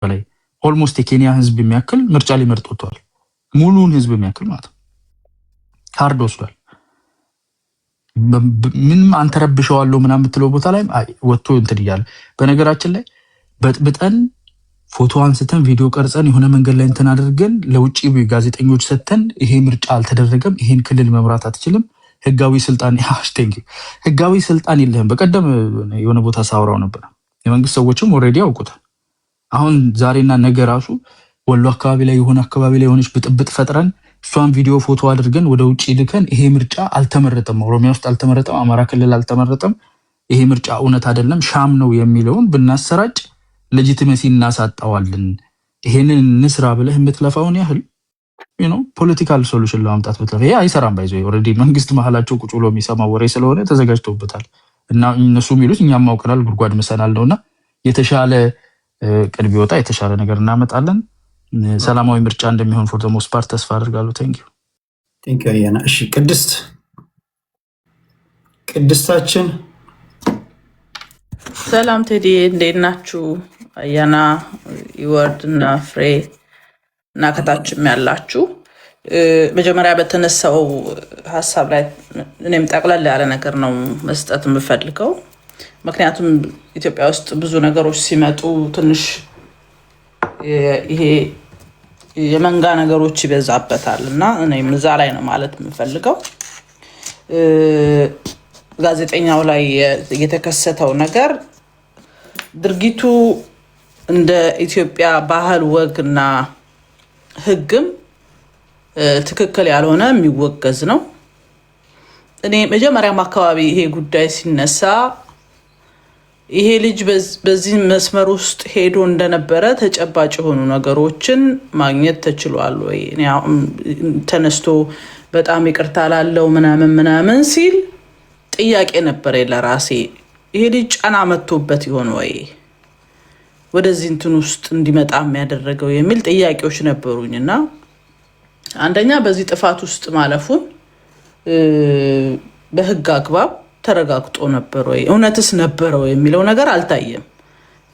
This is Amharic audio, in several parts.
በላይ ኦልሞስት የኬንያ ህዝብ የሚያክል ምርጫ ሊመርጥ ወጥቷል። ሙሉን ህዝብ የሚያክል ማለት ነው። ካርድ ወስዷል። ምንም አንተረብሸዋለሁ ምናምን የምትለው ቦታ ላይ ወጥቶ እንትን እያለ በነገራችን ላይ በጥብጠን ፎቶ አንስተን ቪዲዮ ቀርጸን የሆነ መንገድ ላይ እንትን አድርገን ለውጭ ጋዜጠኞች ሰተን ይሄ ምርጫ አልተደረገም፣ ይሄን ክልል መምራት አትችልም፣ ህጋዊ ስልጣን ህጋዊ ስልጣን የለህም። በቀደም የሆነ ቦታ ሳውራው ነበር። የመንግስት ሰዎችም ኦልሬዲ ያውቁታል። አሁን ዛሬና ነገ ራሱ ወሎ አካባቢ ላይ የሆነ አካባቢ ላይ የሆነች ብጥብጥ ፈጥረን እሷን ቪዲዮ ፎቶ አድርገን ወደ ውጭ ልከን ይሄ ምርጫ አልተመረጠም፣ ኦሮሚያ ውስጥ አልተመረጠም፣ አማራ ክልል አልተመረጠም፣ ይሄ ምርጫ እውነት አይደለም ሻም ነው የሚለውን ብናሰራጭ ሌጂቲሜሲ እናሳጣዋለን። ይሄንን እንስራ ብለህ የምትለፋውን ያህል ፖለቲካል ሶሉሽን ለማምጣት ብትለፋ ይሄ አይሰራም። ባይዞ ኦልሬዲ መንግስት መሀላቸው ቁጭ ብሎ የሚሰማው ወሬ ስለሆነ ተዘጋጅተውበታል። እና እነሱ የሚሉት እኛም ማውቀናል ጉድጓድ መሰናል ነውና የተሻለ ቅድ ቢወጣ የተሻለ ነገር እናመጣለን። ሰላማዊ ምርጫ እንደሚሆን ፎር ዘ ሞስት ፓርት ተስፋ አድርጋለሁ። ቴንክ ዩ ያና። እሺ ቅድስታችን ሰላም ቴዲ፣ እንዴት ናችሁ? አያና ይወርድ እና ፍሬ እና ከታችም ያላችሁ መጀመሪያ በተነሳው ሀሳብ ላይ እኔም ጠቅለል ያለ ነገር ነው መስጠት የምፈልገው። ምክንያቱም ኢትዮጵያ ውስጥ ብዙ ነገሮች ሲመጡ ትንሽ ይሄ የመንጋ ነገሮች ይበዛበታል እና እኔም እዛ ላይ ነው ማለት የምፈልገው። ጋዜጠኛው ላይ የተከሰተው ነገር ድርጊቱ እንደ ኢትዮጵያ ባህል ወግና ሕግም ትክክል ያልሆነ የሚወገዝ ነው። እኔ መጀመሪያም አካባቢ ይሄ ጉዳይ ሲነሳ ይሄ ልጅ በዚህ መስመር ውስጥ ሄዶ እንደነበረ ተጨባጭ የሆኑ ነገሮችን ማግኘት ተችሏል ወይ? ተነስቶ በጣም ይቅርታ ላለው ምናምን ሲል ጥያቄ ነበረ ለራሴ። ይሄ ልጅ ጫና መጥቶበት ይሆን ወይ ወደዚህ እንትን ውስጥ እንዲመጣ የሚያደረገው የሚል ጥያቄዎች ነበሩኝና አንደኛ በዚህ ጥፋት ውስጥ ማለፉን በህግ አግባብ ተረጋግጦ ነበር ወይ እውነትስ ነበረው የሚለው ነገር አልታየም።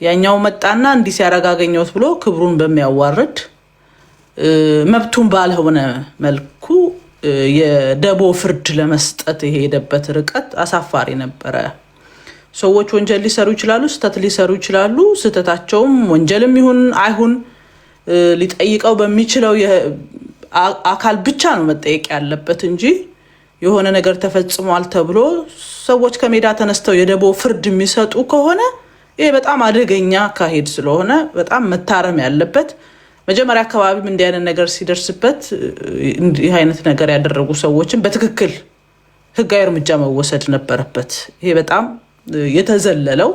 ያኛው መጣና እንዲህ ሲያረጋገኘውት ብሎ ክብሩን በሚያዋርድ መብቱን ባልሆነ መልኩ የደቦ ፍርድ ለመስጠት የሄደበት ርቀት አሳፋሪ ነበረ። ሰዎች ወንጀል ሊሰሩ ይችላሉ፣ ስህተት ሊሰሩ ይችላሉ። ስህተታቸውም ወንጀልም ይሁን አይሁን ሊጠይቀው በሚችለው አካል ብቻ ነው መጠየቅ ያለበት እንጂ የሆነ ነገር ተፈጽሟል ተብሎ ሰዎች ከሜዳ ተነስተው የደቦ ፍርድ የሚሰጡ ከሆነ ይሄ በጣም አደገኛ አካሄድ ስለሆነ በጣም መታረም ያለበት። መጀመሪያ አካባቢም እንዲህ አይነት ነገር ሲደርስበት ይህ አይነት ነገር ያደረጉ ሰዎችን በትክክል ህጋዊ እርምጃ መወሰድ ነበረበት። ይሄ በጣም የተዘለለው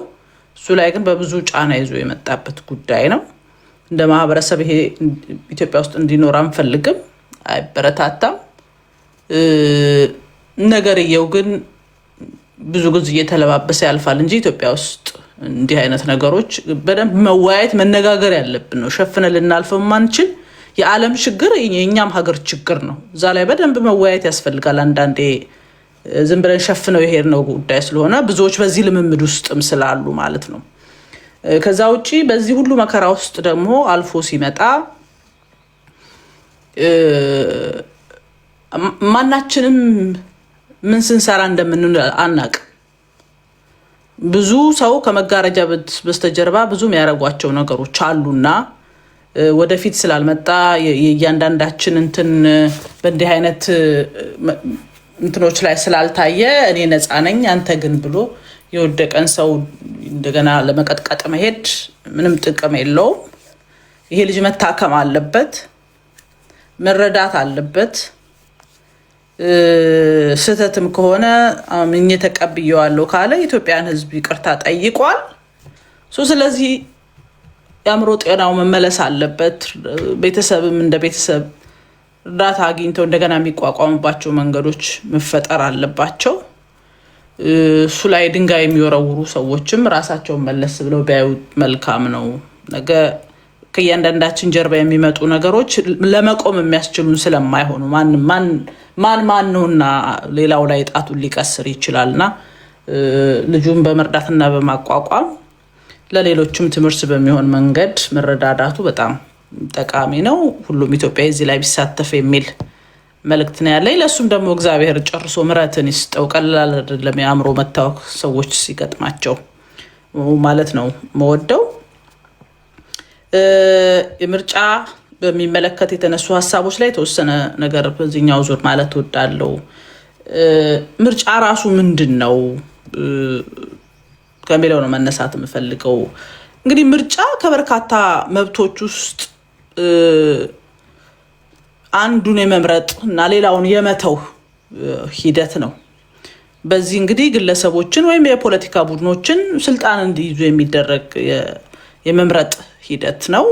እሱ ላይ ግን በብዙ ጫና ይዞ የመጣበት ጉዳይ ነው። እንደ ማህበረሰብ ይሄ ኢትዮጵያ ውስጥ እንዲኖር አንፈልግም፣ አይበረታታም። ነገርየው ግን ብዙ ጊዜ እየተለባበሰ ያልፋል እንጂ ኢትዮጵያ ውስጥ እንዲህ አይነት ነገሮች በደንብ መወያየት መነጋገር ያለብን ነው። ሸፍነን ልናልፈው ማንችል የዓለም ችግር የኛም ሀገር ችግር ነው። እዛ ላይ በደንብ መወያየት ያስፈልጋል። አንዳንዴ ዝም ብለን ሸፍነው የሄድነው ጉዳይ ስለሆነ ብዙዎች በዚህ ልምምድ ውስጥም ስላሉ ማለት ነው። ከዛ ውጪ በዚህ ሁሉ መከራ ውስጥ ደግሞ አልፎ ሲመጣ ማናችንም ምን ስንሰራ እንደምን አናቅ። ብዙ ሰው ከመጋረጃ በስተጀርባ ብዙ የሚያረጓቸው ነገሮች አሉና ወደፊት ስላልመጣ የእያንዳንዳችን እንትን በእንዲህ አይነት እንትኖች ላይ ስላልታየ እኔ ነፃ ነኝ አንተ ግን ብሎ የወደቀን ሰው እንደገና ለመቀጥቀጥ መሄድ ምንም ጥቅም የለውም። ይሄ ልጅ መታከም አለበት፣ መረዳት አለበት። ስህተትም ከሆነ አምኜ ተቀብየዋለሁ ካለ ኢትዮጵያን ሕዝብ ይቅርታ ጠይቋል። ስለዚህ የአእምሮ ጤናው መመለስ አለበት። ቤተሰብም እንደ ቤተሰብ እርዳታ አግኝተው እንደገና የሚቋቋምባቸው መንገዶች መፈጠር አለባቸው። እሱ ላይ ድንጋይ የሚወረውሩ ሰዎችም ራሳቸውን መለስ ብለው ቢያዩ መልካም ነው። ነገ ከእያንዳንዳችን ጀርባ የሚመጡ ነገሮች ለመቆም የሚያስችሉን ስለማይሆኑ ማን ነውና ሌላው ላይ ጣቱን ሊቀስር ይችላልና ልጁን በመርዳትና በማቋቋም ለሌሎችም ትምህርት በሚሆን መንገድ መረዳዳቱ በጣም ጠቃሚ ነው። ሁሉም ኢትዮጵያዊ እዚህ ላይ ቢሳተፍ የሚል መልእክት ነው ያለኝ። ለሱም ደግሞ እግዚአብሔር ጨርሶ ምሕረትን ይስጠው። ቀላል አይደለም የአእምሮ መታወክ ሰዎች ሲገጥማቸው ማለት ነው መወደው። የምርጫ በሚመለከት የተነሱ ሀሳቦች ላይ ተወሰነ ነገር በዚህኛው ዙር ማለት ወዳለው ምርጫ ራሱ ምንድነው ከሚለው ነው መነሳት የምፈልገው። እንግዲህ ምርጫ ከበርካታ መብቶች ውስጥ አንዱን የመምረጥ እና ሌላውን የመተው ሂደት ነው። በዚህ እንግዲህ ግለሰቦችን ወይም የፖለቲካ ቡድኖችን ስልጣን እንዲይዙ የሚደረግ የመምረጥ ሂደት ነው።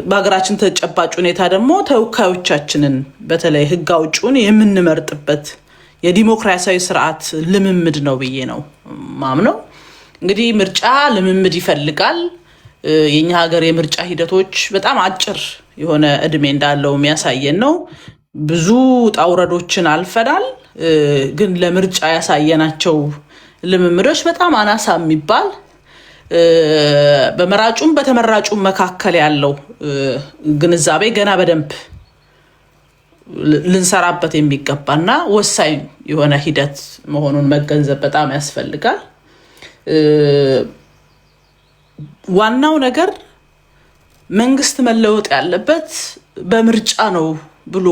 በሀገራችን ተጨባጭ ሁኔታ ደግሞ ተወካዮቻችንን በተለይ ህግ አውጪውን የምንመርጥበት የዲሞክራሲያዊ ስርዓት ልምምድ ነው ብዬ ነው ማምነው። እንግዲህ ምርጫ ልምምድ ይፈልጋል። የኛ ሀገር የምርጫ ሂደቶች በጣም አጭር የሆነ እድሜ እንዳለው የሚያሳየን ነው። ብዙ ጣውረዶችን አልፈናል። ግን ለምርጫ ያሳየናቸው ልምምዶች በጣም አናሳ የሚባል በመራጩም በተመራጩም መካከል ያለው ግንዛቤ ገና በደንብ ልንሰራበት የሚገባና ወሳኝ የሆነ ሂደት መሆኑን መገንዘብ በጣም ያስፈልጋል። ዋናው ነገር መንግስት መለወጥ ያለበት በምርጫ ነው ብሎ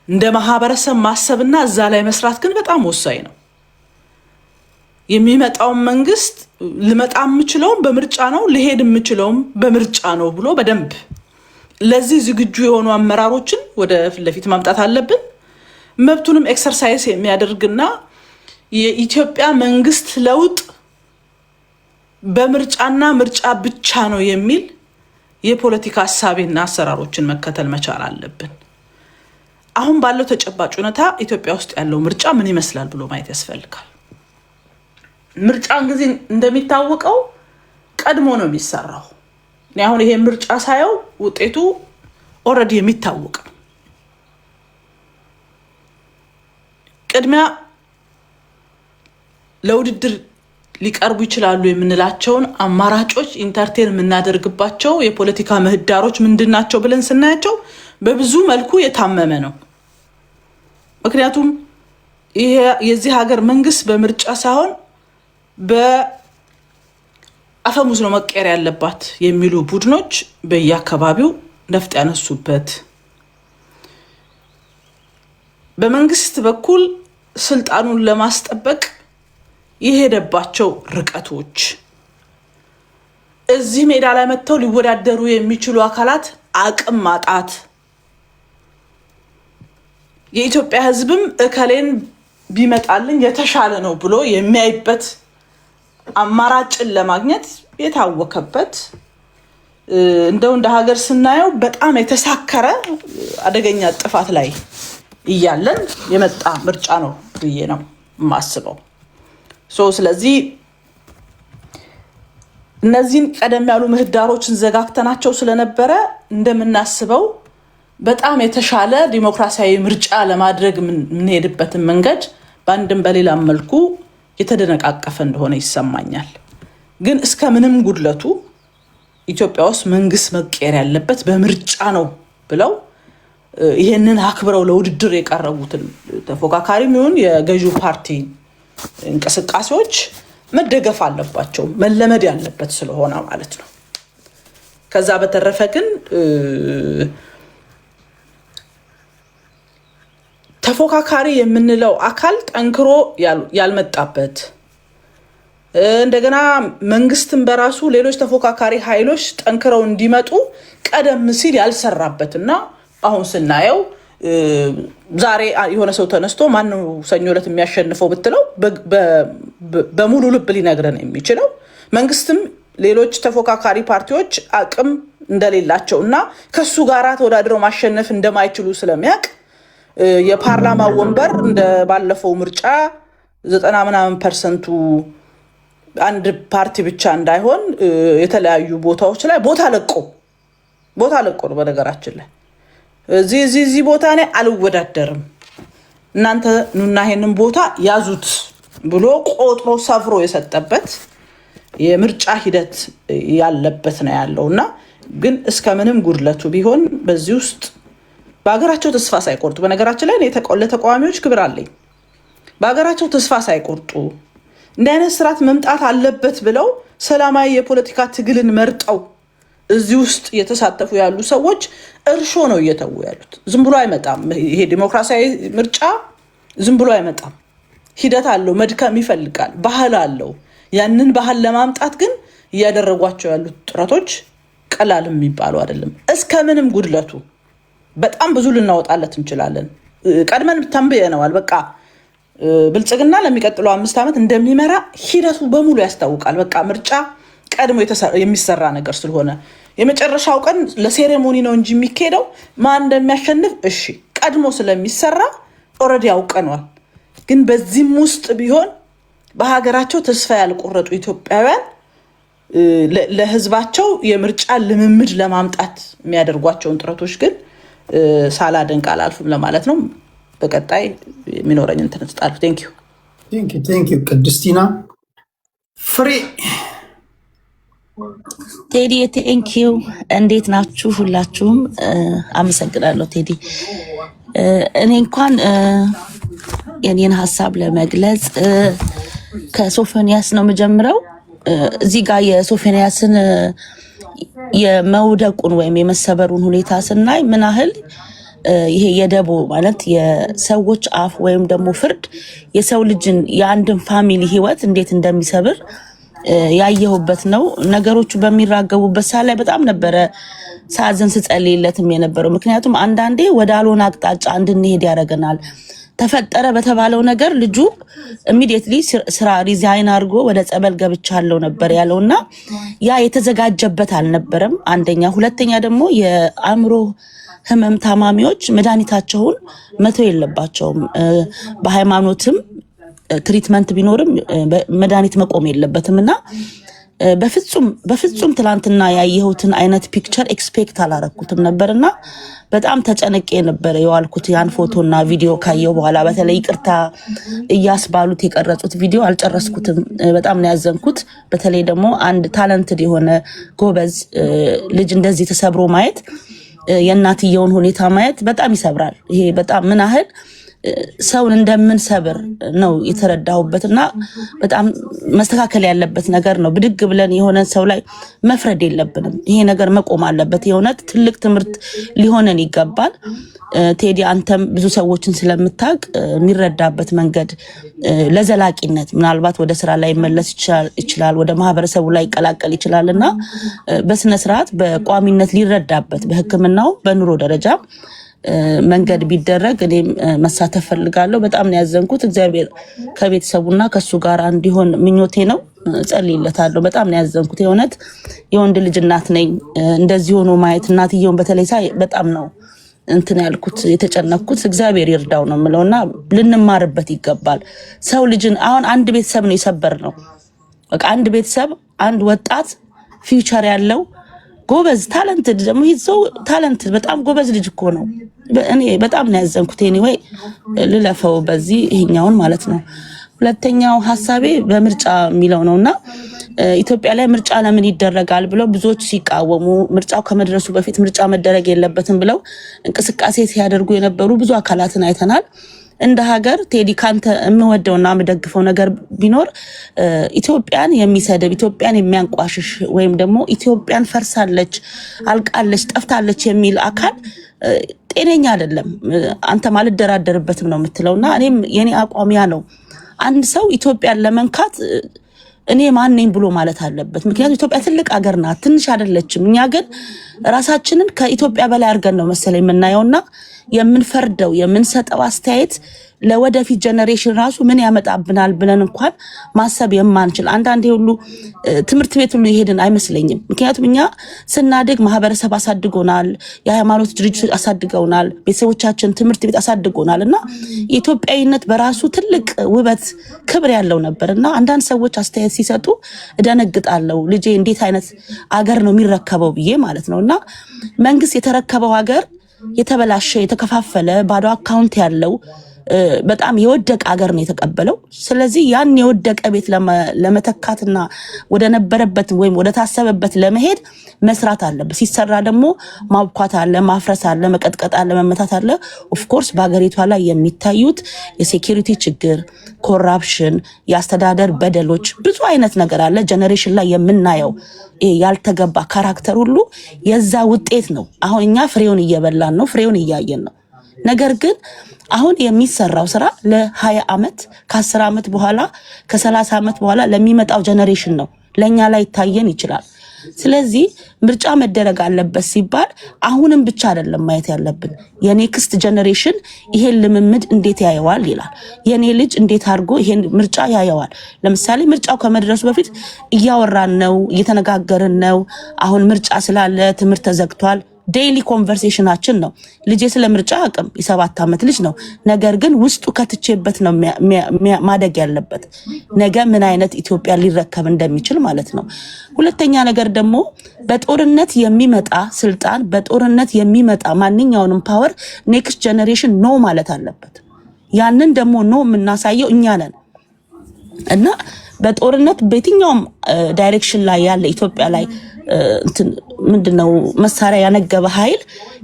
እንደ ማህበረሰብ ማሰብና እዛ ላይ መስራት ግን በጣም ወሳኝ ነው። የሚመጣው መንግስት ልመጣ የምችለውም በምርጫ ነው፣ ልሄድ የምችለውም በምርጫ ነው ብሎ በደንብ ለዚህ ዝግጁ የሆኑ አመራሮችን ወደ ፊት ለፊት ማምጣት አለብን። መብቱንም ኤክሰርሳይዝ የሚያደርግና የኢትዮጵያ መንግስት ለውጥ በምርጫና ምርጫ ብቻ ነው የሚል የፖለቲካ ሐሳብና አሰራሮችን መከተል መቻል አለብን። አሁን ባለው ተጨባጭ ሁኔታ ኢትዮጵያ ውስጥ ያለው ምርጫ ምን ይመስላል ብሎ ማየት ያስፈልጋል። ምርጫን ጊዜ እንደሚታወቀው ቀድሞ ነው የሚሰራው። እኔ አሁን ይሄ ምርጫ ሳየው ውጤቱ ኦልሬዲ የሚታወቅ ነው። ቅድሚያ ለውድድር ሊቀርቡ ይችላሉ የምንላቸውን አማራጮች ኢንተርቴን የምናደርግባቸው የፖለቲካ ምህዳሮች ምንድናቸው ብለን ስናያቸው በብዙ መልኩ የታመመ ነው። ምክንያቱም የዚህ ሀገር መንግስት በምርጫ ሳይሆን በአፈሙዝ ነው መቀየር ያለባት የሚሉ ቡድኖች በየአካባቢው ነፍጥ ያነሱበት፣ በመንግስት በኩል ስልጣኑን ለማስጠበቅ የሄደባቸው ርቀቶች፣ እዚህ ሜዳ ላይ መጥተው ሊወዳደሩ የሚችሉ አካላት አቅም ማጣት፣ የኢትዮጵያ ህዝብም እከሌን ቢመጣልኝ የተሻለ ነው ብሎ የሚያይበት አማራጭን ለማግኘት የታወከበት፣ እንደው እንደ ሀገር ስናየው በጣም የተሳከረ አደገኛ ጥፋት ላይ እያለን የመጣ ምርጫ ነው ብዬ ነው የማስበው። ስለዚህ እነዚህን ቀደም ያሉ ምህዳሮችን ዘጋግተናቸው ስለነበረ እንደምናስበው በጣም የተሻለ ዲሞክራሲያዊ ምርጫ ለማድረግ የምንሄድበትን መንገድ በአንድም በሌላም መልኩ የተደነቃቀፈ እንደሆነ ይሰማኛል። ግን እስከ ምንም ጉድለቱ ኢትዮጵያ ውስጥ መንግስት መቀየር ያለበት በምርጫ ነው ብለው ይሄንን አክብረው ለውድድር የቀረቡትን ተፎካካሪም ይሁን የገዢው ፓርቲ እንቅስቃሴዎች መደገፍ አለባቸው፣ መለመድ ያለበት ስለሆነ ማለት ነው። ከዛ በተረፈ ግን ተፎካካሪ የምንለው አካል ጠንክሮ ያልመጣበት፣ እንደገና መንግስትን በራሱ ሌሎች ተፎካካሪ ኃይሎች ጠንክረው እንዲመጡ ቀደም ሲል ያልሰራበትና አሁን ስናየው ዛሬ የሆነ ሰው ተነስቶ ማነው ሰኞ ዕለት የሚያሸንፈው ብትለው በሙሉ ልብ ሊነግረን የሚችለው መንግስትም ሌሎች ተፎካካሪ ፓርቲዎች አቅም እንደሌላቸው እና ከሱ ጋር ተወዳድረው ማሸነፍ እንደማይችሉ ስለሚያውቅ የፓርላማ ወንበር እንደ ባለፈው ምርጫ 90% አንድ ፓርቲ ብቻ እንዳይሆን የተለያዩ ቦታዎች ላይ ቦታ ለቆ ነው። በነገራችን ላይ እዚህ ቦታ ላይ አልወዳደርም እናንተ ኑና ይሄንን ቦታ ያዙት ብሎ ቆጥሮ ሰፍሮ የሰጠበት የምርጫ ሂደት ያለበት ነው ያለውና ግን እስከምንም ጉድለቱ ቢሆን በዚህ ውስጥ በአገራቸው ተስፋ ሳይቆርጡ በነገራችን ላይ ለተቃዋሚዎች ክብር አለኝ። በአገራቸው ተስፋ ሳይቆርጡ እንደ አይነት ስርዓት መምጣት አለበት ብለው ሰላማዊ የፖለቲካ ትግልን መርጠው እዚህ ውስጥ የተሳተፉ ያሉ ሰዎች እርሾ ነው እየተው ያሉት። ዝም ብሎ አይመጣም። ይሄ ዲሞክራሲያዊ ምርጫ ዝም ብሎ አይመጣም። ሂደት አለው፣ መድከም ይፈልጋል፣ ባህል አለው። ያንን ባህል ለማምጣት ግን እያደረጓቸው ያሉት ጥረቶች ቀላል የሚባሉ አይደለም። እስከምንም ጉድለቱ በጣም ብዙ ልናወጣለት እንችላለን። ቀድመን ተንብየነዋል። በቃ ብልጽግና ለሚቀጥለው 5 ዓመት እንደሚመራ ሂደቱ በሙሉ ያስታውቃል። በቃ ምርጫ ቀድሞ የሚሰራ ነገር ስለሆነ የመጨረሻው ቀን ለሴሬሞኒ ነው እንጂ የሚካሄደው ማን እንደሚያሸንፍ እሺ ቀድሞ ስለሚሰራ ኦልሬዲ ያውቀናል። ግን በዚህም ውስጥ ቢሆን በሀገራቸው ተስፋ ያልቆረጡ ኢትዮጵያውያን ለህዝባቸው የምርጫ ልምምድ ለማምጣት የሚያደርጓቸውን ጥረቶች ግን ሳላደንቅ አላልፍም ለማለት ነው። በቀጣይ የሚኖረኝ እንትን ተጣጣሉ። ቴንክ ዩ ቅድስቲና ፍሬ ቴዲ ቴንክ ዩ። እንዴት ናችሁ ሁላችሁም? አመሰግናለሁ ቴዲ። እኔ እንኳን የኔን ሀሳብ ለመግለጽ ከሶፎንያስ ነው የምጀምረው። እዚህ ጋር የሶፎንያስን የመውደቁን ወይም የመሰበሩን ሁኔታ ስናይ ምን ያህል ይሄ የደቦ ማለት የሰዎች አፍ ወይም ደግሞ ፍርድ የሰው ልጅን የአንድን ፋሚሊ ህይወት እንዴት እንደሚሰብር ያየሁበት ነው። ነገሮቹ በሚራገቡበት ሰዓት ላይ በጣም ነበረ ሳዝን ስጸልይለትም የነበረው። ምክንያቱም አንዳንዴ ወደ አልሆነ አቅጣጫ እንድንሄድ ያደርገናል። ተፈጠረ በተባለው ነገር ልጁ ኢሚዲየትሊ ስራ ሪዛይን አድርጎ ወደ ጸበል ገብቻለሁ ነበር ያለውና ያ የተዘጋጀበት አልነበረም። አንደኛ። ሁለተኛ ደግሞ የአእምሮ ህመም ታማሚዎች መድኃኒታቸውን መተው የለባቸውም። በሃይማኖትም ትሪትመንት ቢኖርም መድኃኒት መቆም የለበትም እና በፍጹም ትላንትና ያየሁትን አይነት ፒክቸር ኤክስፔክት አላረኩትም ነበርና በጣም ተጨነቄ ነበር የዋልኩት። ያን ፎቶና ቪዲዮ ካየው በኋላ በተለይ ይቅርታ እያስባሉት የቀረጹት ቪዲዮ አልጨረስኩትም። በጣም ነው ያዘንኩት። በተለይ ደግሞ አንድ ታለንትድ የሆነ ጎበዝ ልጅ እንደዚህ ተሰብሮ ማየት፣ የእናትየውን ሁኔታ ማየት በጣም ይሰብራል። ይሄ በጣም ምን ያህል ሰውን እንደምንሰብር ነው የተረዳሁበትና በጣም መስተካከል ያለበት ነገር ነው። ብድግ ብለን የሆነ ሰው ላይ መፍረድ የለብንም። ይሄ ነገር መቆም አለበት። የእውነት ትልቅ ትምህርት ሊሆነን ይገባል። ቴዲ አንተም ብዙ ሰዎችን ስለምታውቅ የሚረዳበት መንገድ ለዘላቂነት ምናልባት ወደ ስራ ላይ መለስ ይችላል፣ ወደ ማህበረሰቡ ላይ ይቀላቀል ይችላልና በስነ ስርዓት በቋሚነት ሊረዳበት በሕክምናው በኑሮ ደረጃ መንገድ ቢደረግ እኔም መሳተፍ ፈልጋለሁ። በጣም ነው ያዘንኩት። እግዚአብሔር ከቤተሰቡና ከሱ ጋር እንዲሆን ምኞቴ ነው። ጸልይለታለሁ። በጣም ነው ያዘንኩት። የእውነት የወንድ ልጅ እናት ነኝ። እንደዚህ ሆኖ ማየት እናትየውን በተለይ ሳይ በጣም ነው እንትን ያልኩት የተጨነቅኩት። እግዚአብሔር ይርዳው ነው የምለውና ልንማርበት ይገባል። ሰው ልጅን አሁን አንድ ቤተሰብ ነው የሰበር ነው። በቃ አንድ ቤተሰብ አንድ ወጣት ፊውቸር ያለው ጎበዝ ታለንትድ ደግሞ ይዘው ታለንትድ በጣም ጎበዝ ልጅ እኮ ነው። እኔ በጣም ነው ያዘንኩት። ኤኒዌይ ልለፈው በዚህ ይሄኛውን ማለት ነው። ሁለተኛው ሐሳቤ በምርጫ የሚለው ነውና ኢትዮጵያ ላይ ምርጫ ለምን ይደረጋል ብለው ብዙዎች ሲቃወሙ ምርጫው ከመድረሱ በፊት ምርጫ መደረግ የለበትም ብለው እንቅስቃሴ ሲያደርጉ የነበሩ ብዙ አካላትን አይተናል። እንደ ሀገር ቴዲ ካንተ የምወደውና የምደግፈው ነገር ቢኖር ኢትዮጵያን የሚሰድብ ኢትዮጵያን የሚያንቋሽሽ ወይም ደግሞ ኢትዮጵያን ፈርሳለች፣ አልቃለች፣ ጠፍታለች የሚል አካል ጤነኛ አይደለም። አንተ ማልደራደርበትም ነው የምትለውና እኔም የኔ አቋሚያ ነው። አንድ ሰው ኢትዮጵያን ለመንካት እኔ ማን ነኝ ብሎ ማለት አለበት። ምክንያቱም ኢትዮጵያ ትልቅ ሀገር ናት፣ ትንሽ አይደለችም። እኛ ግን ራሳችንን ከኢትዮጵያ በላይ አድርገን ነው መሰለኝ የምናየውና የምንፈርደው የምንሰጠው አስተያየት ለወደፊት ጀነሬሽን ራሱ ምን ያመጣብናል ብለን እንኳን ማሰብ የማንችል አንዳንዴ ሁሉ ትምህርት ቤት ሁሉ ይሄድን አይመስለኝም። ምክንያቱም እኛ ስናድግ ማህበረሰብ አሳድጎናል፣ የሃይማኖት ድርጅቶች አሳድገውናል፣ ቤተሰቦቻችን ትምህርት ቤት አሳድጎናል እና ኢትዮጵያዊነት በራሱ ትልቅ ውበት ክብር ያለው ነበርና አንዳንድ ሰዎች አስተያየት ሲሰጡ እደነግጣለሁ። ልጄ እንዴት አይነት አገር ነው የሚረከበው ብዬ ማለት ነውና መንግስት የተረከበው ሀገር የተበላሸ የተከፋፈለ ባዶ አካውንት ያለው በጣም የወደቀ ሀገር ነው የተቀበለው። ስለዚህ ያን የወደቀ ቤት ለመተካትና ወደ ነበረበት ወይም ወደ ታሰበበት ለመሄድ መስራት አለበት። ሲሰራ ደግሞ ማብኳት አለ፣ ማፍረስ አለ፣ መቀጥቀጥ አለ፣ መመታት አለ። ኦፍ ኮርስ በሀገሪቷ ላይ የሚታዩት የሴኩሪቲ ችግር፣ ኮራፕሽን፣ የአስተዳደር በደሎች ብዙ አይነት ነገር አለ። ጀነሬሽን ላይ የምናየው ያልተገባ ካራክተር ሁሉ የዛ ውጤት ነው። አሁን እኛ ፍሬውን እየበላን ነው፣ ፍሬውን እያየን ነው። ነገር ግን አሁን የሚሰራው ስራ ለ20 ዓመት ከ10 ዓመት በኋላ ከ30 ዓመት በኋላ ለሚመጣው ጀነሬሽን ነው። ለኛ ላይ ይታየን ይችላል። ስለዚህ ምርጫ መደረግ አለበት ሲባል አሁንም ብቻ አይደለም ማየት ያለብን። የኔክስት ጀነሬሽን ይሄን ልምምድ እንዴት ያየዋል ይላል። የኔ ልጅ እንዴት አድርጎ ይሄን ምርጫ ያየዋል። ለምሳሌ ምርጫው ከመድረሱ በፊት እያወራን ነው፣ እየተነጋገርን ነው። አሁን ምርጫ ስላለ ትምህርት ተዘግቷል። ዴይሊ ኮንቨርሴሽናችን ነው። ልጄ ስለ ምርጫ አቅም የ7 ዓመት ልጅ ነው። ነገር ግን ውስጡ ከትቼበት ነው ማደግ ያለበት፣ ነገ ምን አይነት ኢትዮጵያ ሊረከብ እንደሚችል ማለት ነው። ሁለተኛ ነገር ደግሞ በጦርነት የሚመጣ ስልጣን፣ በጦርነት የሚመጣ ማንኛውንም ፓወር ኔክስት ጀነሬሽን ኖ ማለት አለበት። ያንን ደግሞ ኖ የምናሳየው እኛ ነን እና በጦርነት በየትኛውም ዳይሬክሽን ላይ ያለ ኢትዮጵያ ላይ ምንድነው መሳሪያ ያነገበ ኃይል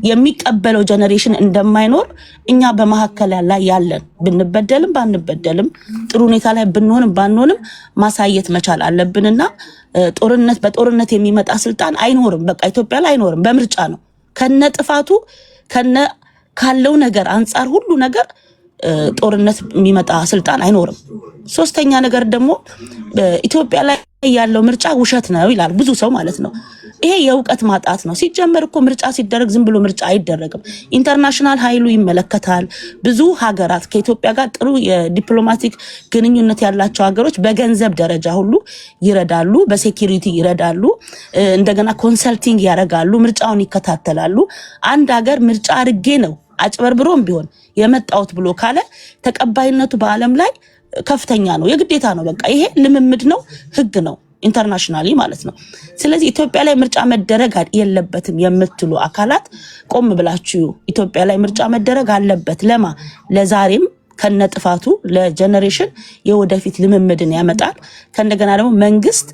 የሚቀበለው ጀነሬሽን እንደማይኖር እኛ በመሐከል ላይ ያለን ብንበደልም ባንበደልም ጥሩ ሁኔታ ላይ ብንሆንም ባንሆንም ማሳየት መቻል አለብንና በጦርነት የሚመጣ ስልጣን አይኖርም። በቃ ኢትዮጵያ ላይ አይኖርም። በምርጫ ነው ከነ ጥፋቱ ካለው ነገር አንፃር ሁሉ ነገር ጦርነት የሚመጣ ስልጣን አይኖርም። ሶስተኛ ነገር ደግሞ ኢትዮጵያ ላይ ያለው ምርጫ ውሸት ነው ይላል ብዙ ሰው ማለት ነው። ይሄ የእውቀት ማጣት ነው። ሲጀመር እኮ ምርጫ ሲደረግ ዝም ብሎ ምርጫ አይደረግም። ኢንተርናሽናል ኃይሉ ይመለከታል። ብዙ ሀገራት ከኢትዮጵያ ጋር ጥሩ የዲፕሎማቲክ ግንኙነት ያላቸው ሀገሮች በገንዘብ ደረጃ ሁሉ ይረዳሉ፣ በሴኩሪቲ ይረዳሉ፣ እንደገና ኮንሰልቲንግ ያደርጋሉ፣ ምርጫውን ይከታተላሉ። አንድ ሀገር ምርጫ አድርጌ ነው አጭበርብሮም ቢሆን የመጣውት ብሎ ካለ ተቀባይነቱ በዓለም ላይ ከፍተኛ ነው፣ የግዴታ ነው። በቃ ይሄ ልምምድ ነው፣ ህግ ነው፣ ኢንተርናሽናሊ ማለት ነው። ስለዚህ ኢትዮጵያ ላይ ምርጫ መደረግ የለበትም የምትሉ አካላት ቆም ብላችሁ ኢትዮጵያ ላይ ምርጫ መደረግ አለበት። ለዛሬም ከነጥፋቱ ለጀነሬሽን የወደፊት ልምምድን ያመጣል። ከእንደገና ደግሞ መንግስት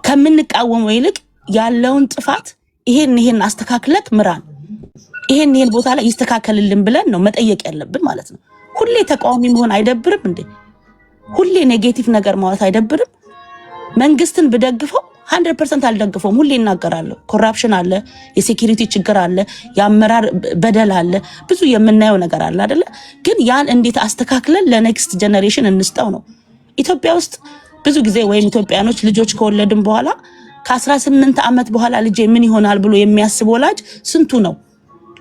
ከምንቃወመው ይልቅ ያለውን ጥፋት ይሄን አስተካክለክ ምራን፣ ይሄን ቦታ ላይ ይስተካከልልን ብለን ነው መጠየቅ ያለብን ማለት ነው። ሁሌ ተቃዋሚ መሆን አይደብርም እንዴ? ሁሌ ኔጌቲቭ ነገር ማለት አይደብርም? መንግስትን ብደግፈው 100% አልደግፈውም። ሁሌ እናገራለሁ። ኮራፕሽን አለ፣ የሴኩሪቲ ችግር አለ፣ የአመራር በደል አለ፣ ብዙ የምናየው ነገር አለ አይደለ? ግን ያን እንዴት አስተካክለን ለኔክስት ጀነሬሽን እንስጠው ነው። ኢትዮጵያ ውስጥ ብዙ ጊዜ ወይም ኢትዮጵያኖች ልጆች ከወለድን በኋላ ከ18 ዓመት በኋላ ልጄ ምን ይሆናል ብሎ የሚያስብ ወላጅ ስንቱ ነው?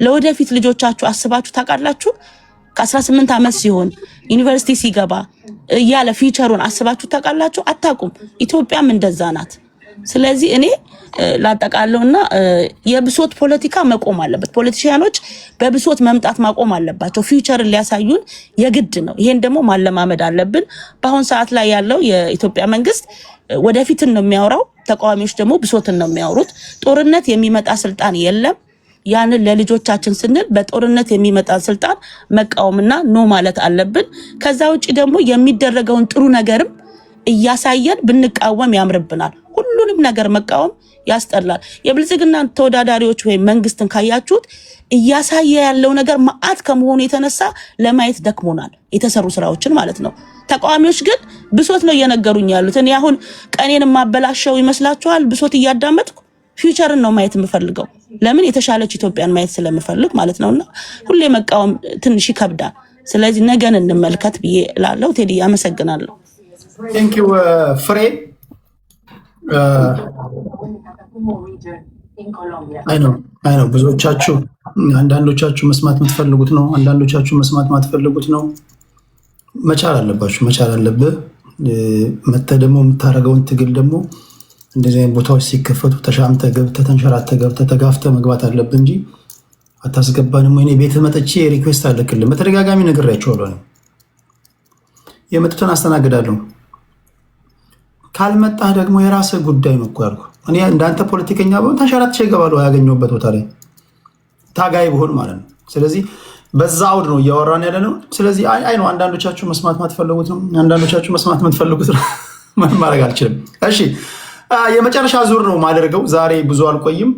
ለወደፊት ልጆቻችሁ አስባችሁ ታውቃላችሁ? ከ18 ዓመት ሲሆን ዩኒቨርሲቲ ሲገባ ያለ ፊቸሩን አስባችሁ ታውቃላችሁ? አታውቁም። ኢትዮጵያም እንደዛ ናት። ስለዚህ እኔ ላጠቃለውና የብሶት ፖለቲካ መቆም አለበት። ፖለቲሽያኖች በብሶት መምጣት ማቆም አለባቸው። ፊቸርን ሊያሳዩን የግድ ነው። ይሄን ደግሞ ማለማመድ አለብን። በአሁን ሰዓት ላይ ያለው የኢትዮጵያ መንግስት ወደፊትን ነው የሚያወራው፣ ተቃዋሚዎች ደግሞ ብሶትን ነው የሚያወሩት። ጦርነት የሚመጣ ስልጣን የለም። ያንን ለልጆቻችን ስንል በጦርነት የሚመጣ ስልጣን መቃወምና ኖ ማለት አለብን። ከዛ ውጪ ደግሞ የሚደረገውን ጥሩ ነገርም እያሳየን ብንቃወም ያምርብናል። ሁሉንም ነገር መቃወም ያስጠላል። የብልጽግና ተወዳዳሪዎች ወይም መንግስትን ካያችሁት እያሳየ ያለው ነገር መዓት ከመሆኑ የተነሳ ለማየት ደክሞናል፣ የተሰሩ ስራዎችን ማለት ነው። ተቃዋሚዎች ግን ብሶት ነው እየነገሩኝ ያሉት። እኔ አሁን ቀኔን ማበላሸው ይመስላችኋል? ብሶት እያዳመጥኩ ፊውቸርን ነው ማየት የምፈልገው። ለምን? የተሻለች ኢትዮጵያን ማየት ስለምፈልግ ማለት ነውና ሁሌ መቃወም ትንሽ ይከብዳል። ስለዚህ ነገን እንመልከት ብዬ እላለሁ። ቴዲ አመሰግናለሁ። ቴንክ ዩ ፍሬ። አይ ነው ብዙዎቻችሁ አንዳንዶቻችሁ መስማት የምትፈልጉት ነው፣ አንዳንዶቻችሁ መስማት የማትፈልጉት ነው። መቻል አለባችሁ፣ መቻል አለብህ። መተህ ደግሞ የምታደርገውን ትግል ደግሞ እንደዚህ አይነት ቦታዎች ሲከፈቱ ተሻምተህ ገብተህ ተንሸራተህ ገብተህ ተጋፍተህ መግባት አለብህ እንጂ አታስገባንም ወይ? ቤትህ መጥቼ ሪኩዌስት አለክልህ። በተደጋጋሚ ነግሬያቸዋለሁ። የመጡትን አስተናግዳለሁ። ካልመጣህ ደግሞ የራስህ ጉዳይ ነው እኮ ያልኩህ። እኔ እንዳንተ ፖለቲከኛ ብሆን ተንሸራትቼ እገባለሁ ያገኘሁበት ቦታ ላይ ታጋይ ብሆን ማለት ነው። ስለዚህ በዛ አውድ ነው እያወራን ያለ ነው። ስለዚህ አይ ነው አንዳንዶቻችሁ መስማት ማትፈልጉት ነው፣ አንዳንዶቻችሁ መስማት የምትፈልጉት ነው። ምን ማድረግ አልችልም። እሺ የመጨረሻ ዙር ነው ማደርገው። ዛሬ ብዙ አልቆይም።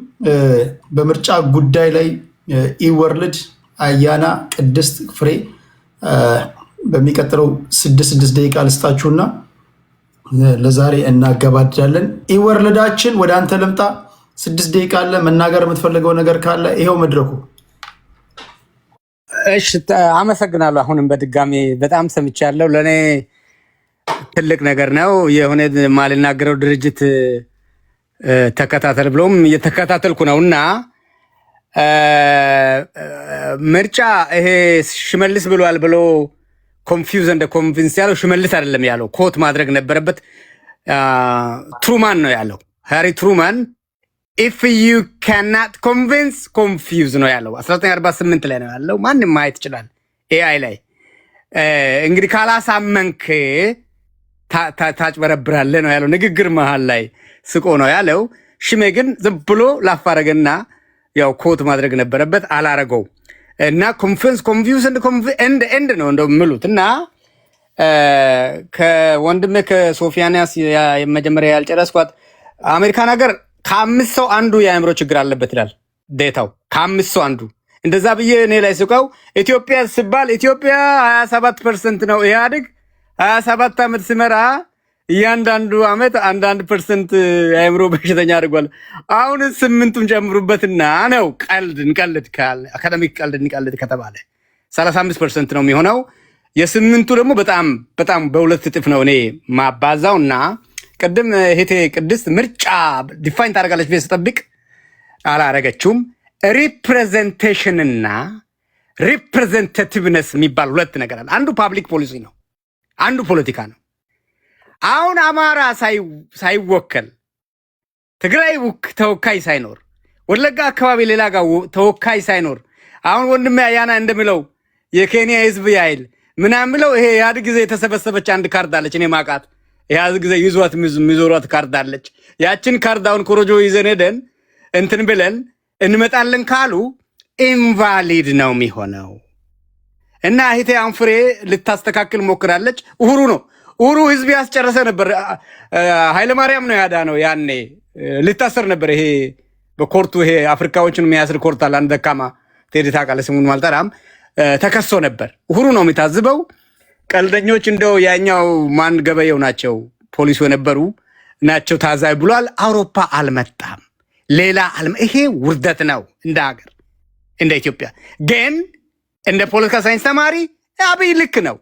በምርጫ ጉዳይ ላይ ኢወርልድ፣ አያና፣ ቅድስት፣ ፍሬ በሚቀጥለው 6 ደቂቃ ልስጣችሁና ለዛሬ እናገባድዳለን። ኢወርልዳችን ወደ አንተ ልምጣ። 6 ደቂቃ አለ። መናገር የምትፈልገው ነገር ካለ ይሄው መድረኩ። እሺ አመሰግናለሁ። አሁንም በድጋሚ በጣም ሰምቻለሁ። ለእኔ ትልቅ ነገር ነው። የሆነ ማልናገረው ድርጅት ተከታተል ብሎም እየተከታተልኩ ነው እና ምርጫ ይሄ ሽመልስ ብሏል ብሎ ኮንፊውዝ እንደ ኮንቪንስ ያለው ሽመልስ አይደለም ያለው፣ ኮት ማድረግ ነበረበት። ትሩማን ነው ያለው፣ ሃሪ ትሩማን ኢፍ ዩ ካናት ኮንቪንስ ኮንፊውዝ ነው ያለው። 1948 ላይ ነው ያለው። ማንም ማየት ይችላል ኤአይ ላይ። እንግዲህ ካላሳመንክ ታጭበረብራለህ ነው ያለው። ንግግር መሀል ላይ ስቆ ነው ያለው። ሽሜ ግን ዝም ብሎ ላፋረገና ያው ኮት ማድረግ ነበረበት፣ አላረገው እና ኮንፊውዝ ኤንድ ነው እንደው ምሉት እና ከወንድሜ ከሶፊያንያስ መጀመሪያ ያልጨረስኳት አሜሪካን ሀገር ከ5 ሰው አንዱ የአእምሮ ችግር አለበት ይላል ዴታው። ከ5 ሰው አንዱ እንደዛ ብዬ እኔ ላይ ስቀው ኢትዮጵያ ሲባል ኢትዮጵያ 27% ነው ኢህአዴግ 27 ዓመት ሲመራ እያንዳንዱ ዓመት 1% የአእምሮ በሽተኛ አድርጓል። አሁን 8ቱን ጨምሩበትና ነው ቀልድ እንቀልድ ካለ አካዳሚክ ቀልድ እንቀልድ ከተባለ 35% ነው የሚሆነው። የ8ቱ ደግሞ በጣም በጣም በ2 እጥፍ ነው እኔ ማባዛውና ቅድም እህቴ ቅድስት ምርጫ ዲፋይን ታደርጋለች ብዬ ስጠብቅ አላረገችውም። ሪፕሬዘንቴሽንና ሪፕሬዘንታቲቭነስ የሚባል 2 ነገር አለ። አንዱ ፓብሊክ ፖሊሲ ነው፣ አንዱ ፖለቲካ ነው። አሁን አማራ ሳይወከል ትግራይ ተወካይ ሳይኖር ወለጋ አካባቢ ሌላ ጋር ተወካይ ሳይኖር አሁን ወንድሜ አያና እንደምለው የኬንያ ህዝብ ያይል ምናምን ብለው ይሄ ያድ ጊዜ የተሰበሰበች አንድ ካርድ አለች እኔ ማቃት ያዝ ጊዜ ይዟት የሚዞሯት ካርድ አለች። ያችን ካርድ አሁን ኮሮጆ ይዘን ሄደን እንትን ብለን እንመጣለን ካሉ ኢንቫሊድ ነው የሚሆነው እና እህቴ አንፍሬ ልታስተካክል ሞክራለች። uhuru ነው uhuru ህዝብ ያስጨረሰ ነበር። ኃይለማርያም ነው ያዳ ነው ያኔ ልታሰር ነበር። ይሄ በኮርቱ ይሄ አፍሪካዎችን የሚያስር ኮርት አለ አንድ ደካማ ቴዲ ታውቃለህ፣ ስሙን ማልጠራም ተከሶ ነበር። uhuru ነው የሚታዝበው። ቀልደኞች እንደው ያኛው ማን ገበየው ናቸው ፖሊሱ የነበሩ ናቸው ታዛይ ብሏል። አውሮፓ አልመጣም ሌላ ይሄ ውርደት ነው እንደ ሀገር እንደ ኢትዮጵያ። ግን እንደ ፖለቲካ ሳይንስ ተማሪ አብይ ልክ ነው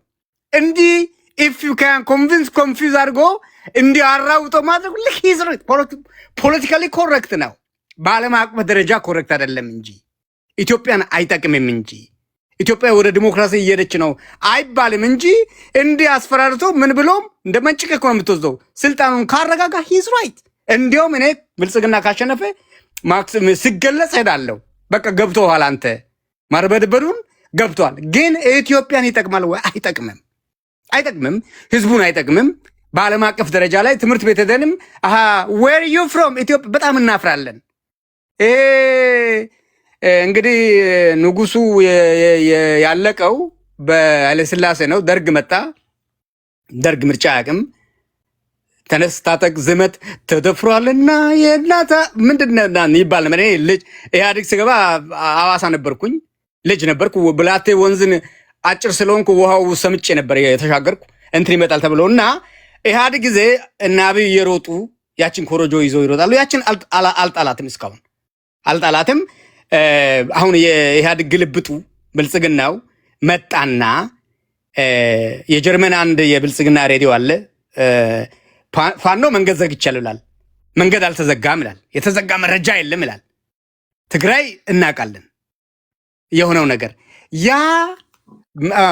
እንዲህ if you can convince confuse አድርጎ እንዲህ አራውጦ ማድረግ ልክ ይዝሩት ፖለቲካሊ ኮሬክት ነው። በዓለም አቀፍ ደረጃ ኮሬክት አይደለም እንጂ ኢትዮጵያን አይጠቅምም እንጂ ኢትዮጵያ ወደ ዲሞክራሲ እየሄደች ነው አይባልም እንጂ እንዲህ አስፈራርቶ ምን ብሎም እንደ መንጭቅ እኮ ነው የምትወስደው። ስልጣኑን ካረጋጋ ሂዝ ራይት። እንዲያውም እኔ ብልጽግና ካሸነፈ ማክሲም ሲገለጽ ሄዳለሁ። በቃ ገብቶሃል አንተ ማርበድበዱን ገብቷል። ግን ኢትዮጵያን ይጠቅማል ወይ? አይጠቅምም። አይጠቅምም። ህዝቡን አይጠቅምም። በዓለም አቀፍ ደረጃ ላይ ትምህርት ቤት ሄደንም where you from ኢትዮጵያ በጣም እናፍራለን። እንግዲህ ንጉሱ ያለቀው በኃይለሥላሴ ነው። ደርግ መጣ። ደርግ ምርጫ አያውቅም። ተነስ ታጠቅ ዝመት ተደፍሯልና የናታ ምንድነው ይባል ማለት ልጅ ኢህአዴግ ሲገባ አዋሳ ነበርኩኝ። ልጅ ነበርኩ። ብላቴ ወንዝን አጭር ስለሆንኩ ውሃው ሰምጬ ነበር የተሻገርኩ እንትን ይመጣል ተብሎና ኢህአዴግ ጊዜ እና አብይ እየሮጡ ያችን ኮሮጆ ይዘው ይሮጣሉ። ያችን አልጣላትም፣ እስካሁን አልጣላትም። አሁን የኢህአዴግ ግልብጡ ብልጽግናው መጣና የጀርመን አንድ የብልጽግና ሬዲዮ አለ ፋኖ መንገድ ዘግቻለሁ ይላል። መንገድ አልተዘጋም ይላል። የተዘጋ መረጃ የለም ይላል። ትግራይ እናውቃለን የሆነው ነገር። ያ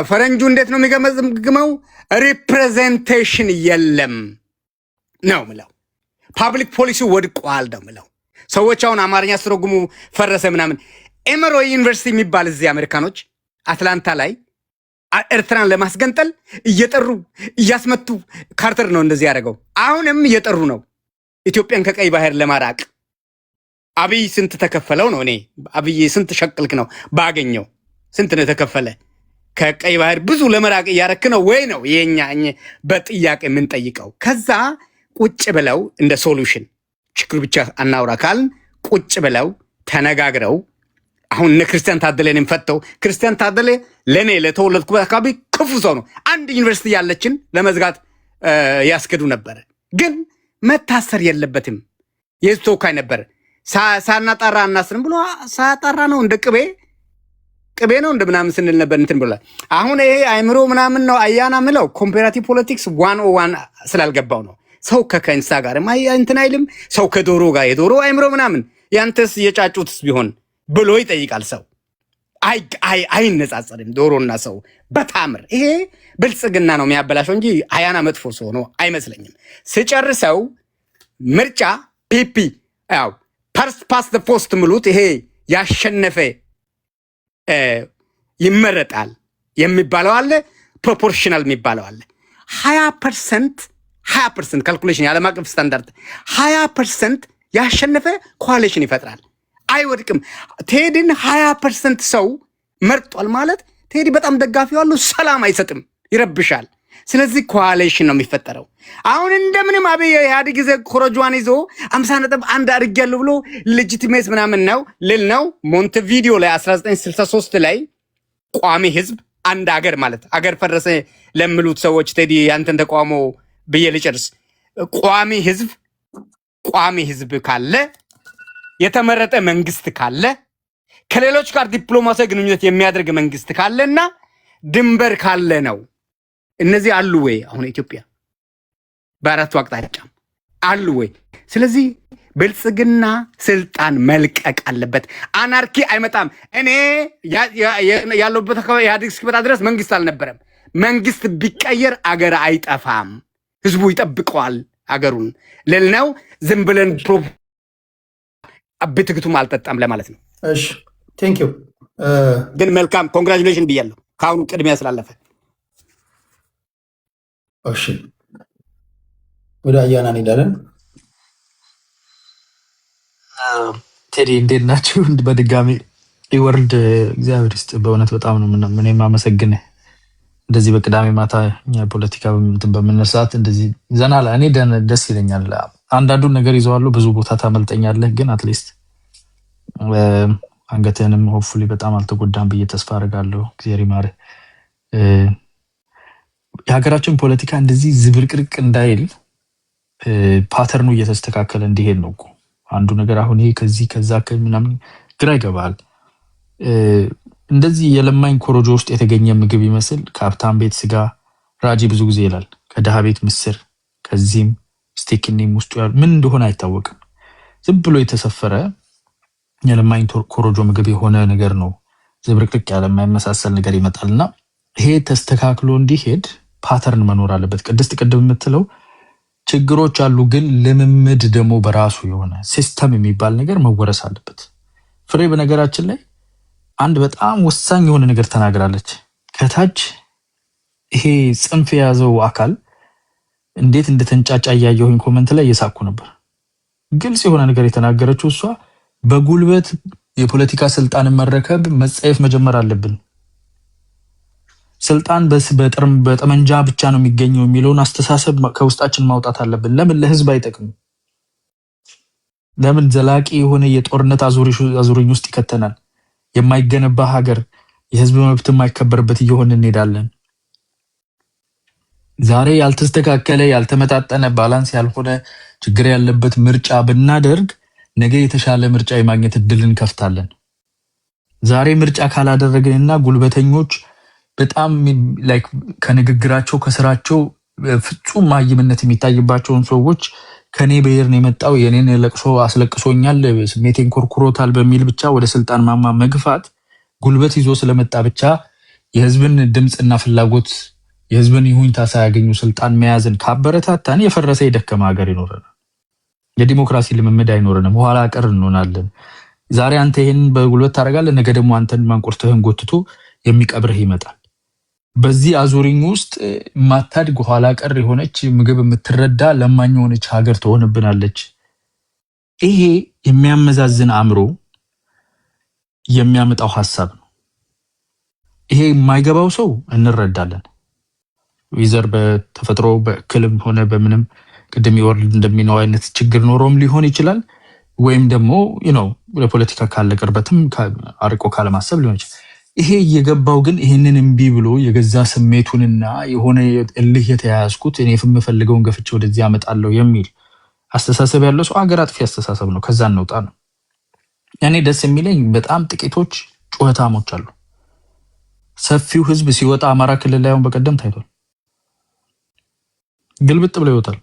ፈረንጁ እንዴት ነው የሚገመግመው? ሪፕሬዘንቴሽን የለም ነው ምለው። ፓብሊክ ፖሊሲ ወድቋል ነው ምለው። ሰዎች አሁን አማርኛ ስትረጉሙ ፈረሰ ምናምን። ኤመሮ ዩኒቨርሲቲ የሚባል እዚህ አሜሪካኖች አትላንታ ላይ ኤርትራን ለማስገንጠል እየጠሩ እያስመቱ ካርተር ነው እንደዚህ ያደረገው። አሁንም እየጠሩ ነው ኢትዮጵያን ከቀይ ባህር ለማራቅ። አብይ ስንት ተከፈለው ነው? እኔ አብይ ስንት ሸቅልክ ነው ባገኘው ስንት ነው የተከፈለ? ከቀይ ባህር ብዙ ለመራቅ እያረክ ነው ወይ ነው የኛ በጥያቄ የምንጠይቀው። ከዛ ቁጭ ብለው እንደ ሶሉሽን ችግር ብቻ አናውራ ካልን ቁጭ ብለው ተነጋግረው አሁን እነ ክርስቲያን ታደለን ፈተው ክርስቲያን ታደለ ለኔ ለተወለድኩበት አካባቢ ክፉ ሰው ነው። አንድ ዩኒቨርሲቲ ያለችን ለመዝጋት ያስገዱ ነበር። ግን መታሰር የለበትም። የህዝብ ተወካይ ነበር። ሳናጣራ አናስርም ብሎ ሳጣራ ነው እንደ ቅቤ ነው እንደ ምናምን ስንል ነበር እንትን ብሏል። አሁን ይሄ አይምሮ ምናምን ነው አያና ምለው ኮምፓራቲቭ ፖለቲክስ 101 ስላልገባው ነው። ሰው ከእንስሳ ጋር እንትን አይልም። ሰው ከዶሮ ጋር የዶሮ አይምሮ ምናምን ያንተስ የጫጩትስ ቢሆን ብሎ ይጠይቃል። ሰው አይነጻጸርም። ዶሮና ሰው በታምር ይሄ ብልጽግና ነው የሚያበላሸው እንጂ አያና መጥፎ ሰው ነው አይመስለኝም። ስጨርሰው ምርጫ ፒፒ ያው ፓስ ዘ ፖስት ምሉት ይሄ ያሸነፈ ይመረጣል የሚባለው አለ፣ ፕሮፖርሽናል የሚባለው አለ። 20% ካልኩሌሽን የዓለም አቀፍ ስታንዳርድ 20% ያሸነፈ ኮአሊሽን ይፈጥራል፣ አይወድቅም። ቴዲን 20% ሰው መርጧል ማለት ቴዲ በጣም ደጋፊው አለው፣ ሰላም አይሰጥም፣ ይረብሻል። ስለዚህ ኮአሊሽን ነው የሚፈጠረው። አሁን እንደምንም አብይ ኢህአዴግ ጊዜ ኮረጇን ይዞ 50.1 አድርጌያለሁ ብሎ ሌጂቲሜት ምናምን ነው ልል ነው። ሞንቴቪዲዮ ላይ 1963 ላይ ቋሚ ህዝብ አንድ አገር ማለት አገር ፈረሰ ለምሉት ሰዎች ቴዲ ያንተን ተቋሞ ብዬ ልጨርስ። ቋሚ ህዝብ ካለ የተመረጠ መንግስት ካለ ከሌሎች ጋር ዲፕሎማሲያዊ ግንኙነት የሚያደርግ መንግስት ካለና ድንበር ካለ ነው። እነዚህ አሉ ወይ? አሁን ኢትዮጵያ በአራቱ አቅጣጫ አሉ ወይ? ስለዚህ ብልጽግና ስልጣን መልቀቅ አለበት። አናርኪ አይመጣም። እኔ ያለበት አካባቢ ኢህአዴግ እስኪመጣ ድረስ መንግስት አልነበረም። መንግስት ቢቀየር አገር አይጠፋም፣ ህዝቡ ይጠብቀዋል አገሩን ልል ነው። ዝም ብለን ብትግቱም አልጠጣም ለማለት ነው። እሺ ቴንክ ዩ። ግን መልካም ኮንግራቹሌሽን ብያለሁ ከአሁኑ ቅድሚያ ስላለፈ። እሺ ወደ አያና እንሄዳለን። ቴዲ እንዴት ናችሁ? በድጋሚ ወርልድ እግዚአብሔር ይስጥ። በእውነት በጣም ነው ምን የማመሰግንህ። እንደዚህ በቅዳሜ ማታ ፖለቲካ በምንነሳት እንደዚህ ዘናላ እኔ ደስ ይለኛል። አንዳንዱን ነገር ይዘዋለሁ፣ ብዙ ቦታ ታመልጠኛለህ፣ ግን አትሊስት አንገትህንም ሆፕፉሊ በጣም አልተጎዳም ብዬ ተስፋ አደርጋለሁ። እግዚአብሔር ይማርህ። የሀገራችን ፖለቲካ እንደዚህ ዝብርቅርቅ እንዳይል ፓተርኑ እየተስተካከለ እንዲሄድ ነው እኮ አንዱ ነገር። አሁን ይሄ ከዚህ ከዛ ምናምን ግራ ይገባል። እንደዚህ የለማኝ ኮሮጆ ውስጥ የተገኘ ምግብ ይመስል ከሀብታም ቤት ስጋ ራጂ ብዙ ጊዜ ይላል፣ ከድሃ ቤት ምስር፣ ከዚህም ስቴክኒም ውስጡ ያሉ ምን እንደሆነ አይታወቅም። ዝም ብሎ የተሰፈረ የለማኝ ኮሮጆ ምግብ የሆነ ነገር ነው። ዝብርቅርቅ ያለ የማይመሳሰል ነገር ይመጣልና ይሄ ተስተካክሎ እንዲሄድ ፓተርን መኖር አለበት። ቅድስት ቅድም የምትለው ችግሮች አሉ፣ ግን ልምምድ ደግሞ በራሱ የሆነ ሲስተም የሚባል ነገር መወረስ አለበት። ፍሬ በነገራችን ላይ አንድ በጣም ወሳኝ የሆነ ነገር ተናግራለች። ከታች ይሄ ጽንፍ የያዘው አካል እንዴት እንደተንጫጫ እያየሁኝ ኮመንት ላይ እየሳኩ ነበር። ግልጽ የሆነ ነገር የተናገረችው እሷ በጉልበት የፖለቲካ ስልጣንን መረከብ መጸየፍ መጀመር አለብን። ስልጣን በጠመንጃ ብቻ ነው የሚገኘው የሚለውን አስተሳሰብ ከውስጣችን ማውጣት አለብን። ለምን ለህዝብ አይጠቅም? ለምን ዘላቂ የሆነ የጦርነት አዙሪኝ ውስጥ ይከተናል? የማይገነባ ሀገር፣ የህዝብ መብት የማይከበርበት እየሆነ እንሄዳለን። ዛሬ ያልተስተካከለ ያልተመጣጠነ ባላንስ ያልሆነ ችግር ያለበት ምርጫ ብናደርግ ነገ የተሻለ ምርጫ የማግኘት እድልን እንከፍታለን። ዛሬ ምርጫ ካላደረግንና ጉልበተኞች በጣም ላይክ ከንግግራቸው ከስራቸው ፍጹም ማይምነት የሚታይባቸውን ሰዎች ከኔ ብሔር ነው የመጣው የኔን ለቅሶ አስለቅሶኛል ስሜቴን ኮርኩሮታል በሚል ብቻ ወደ ስልጣን ማማ መግፋት ጉልበት ይዞ ስለመጣ ብቻ የህዝብን ድምጽና ፍላጎት የህዝብን ይሁንታ ሳያገኙ ስልጣን መያዝን ካበረታታን የፈረሰ የደከመ ሀገር ይኖረናል። የዲሞክራሲ ልምምድ አይኖርንም። ኋላ ቀር እንሆናለን። ዛሬ አንተ ይሄን በጉልበት ታደርጋለህ፣ ነገ ደግሞ አንተን ማንቆርተህን ጎትቶ የሚቀብርህ ይመጣል። በዚህ አዙሪኝ ውስጥ ማታድግ ኋላ ቀር የሆነች ምግብ የምትረዳ ለማኝ የሆነች ሀገር ትሆንብናለች። ይሄ የሚያመዛዝን አእምሮ የሚያመጣው ሐሳብ ነው። ይሄ የማይገባው ሰው እንረዳለን። ዊዘር በተፈጥሮ በክልም ሆነ በምንም ቅድም ይወርድ እንደሚነው አይነት ችግር ኖሮም ሊሆን ይችላል። ወይም ደግሞ ለፖለቲካ ካለ ቅርበትም አርቆ ካለማሰብ ሊሆን ይችላል። ይሄ እየገባው ግን ይህንን እምቢ ብሎ የገዛ ስሜቱንና የሆነ እልህ የተያያዝኩት እኔ የምፈልገውን ገፍቼ ወደዚህ አመጣለሁ የሚል አስተሳሰብ ያለው ሰው አገር አጥፊ አስተሳሰብ ነው። ከዛ እንውጣ ነው። እኔ ደስ የሚለኝ በጣም ጥቂቶች ጩኸታሞች አሉ። ሰፊው ህዝብ ሲወጣ አማራ ክልል ላይ አሁን በቀደም ታይቷል። ግልብጥ ብሎ ይወጣል።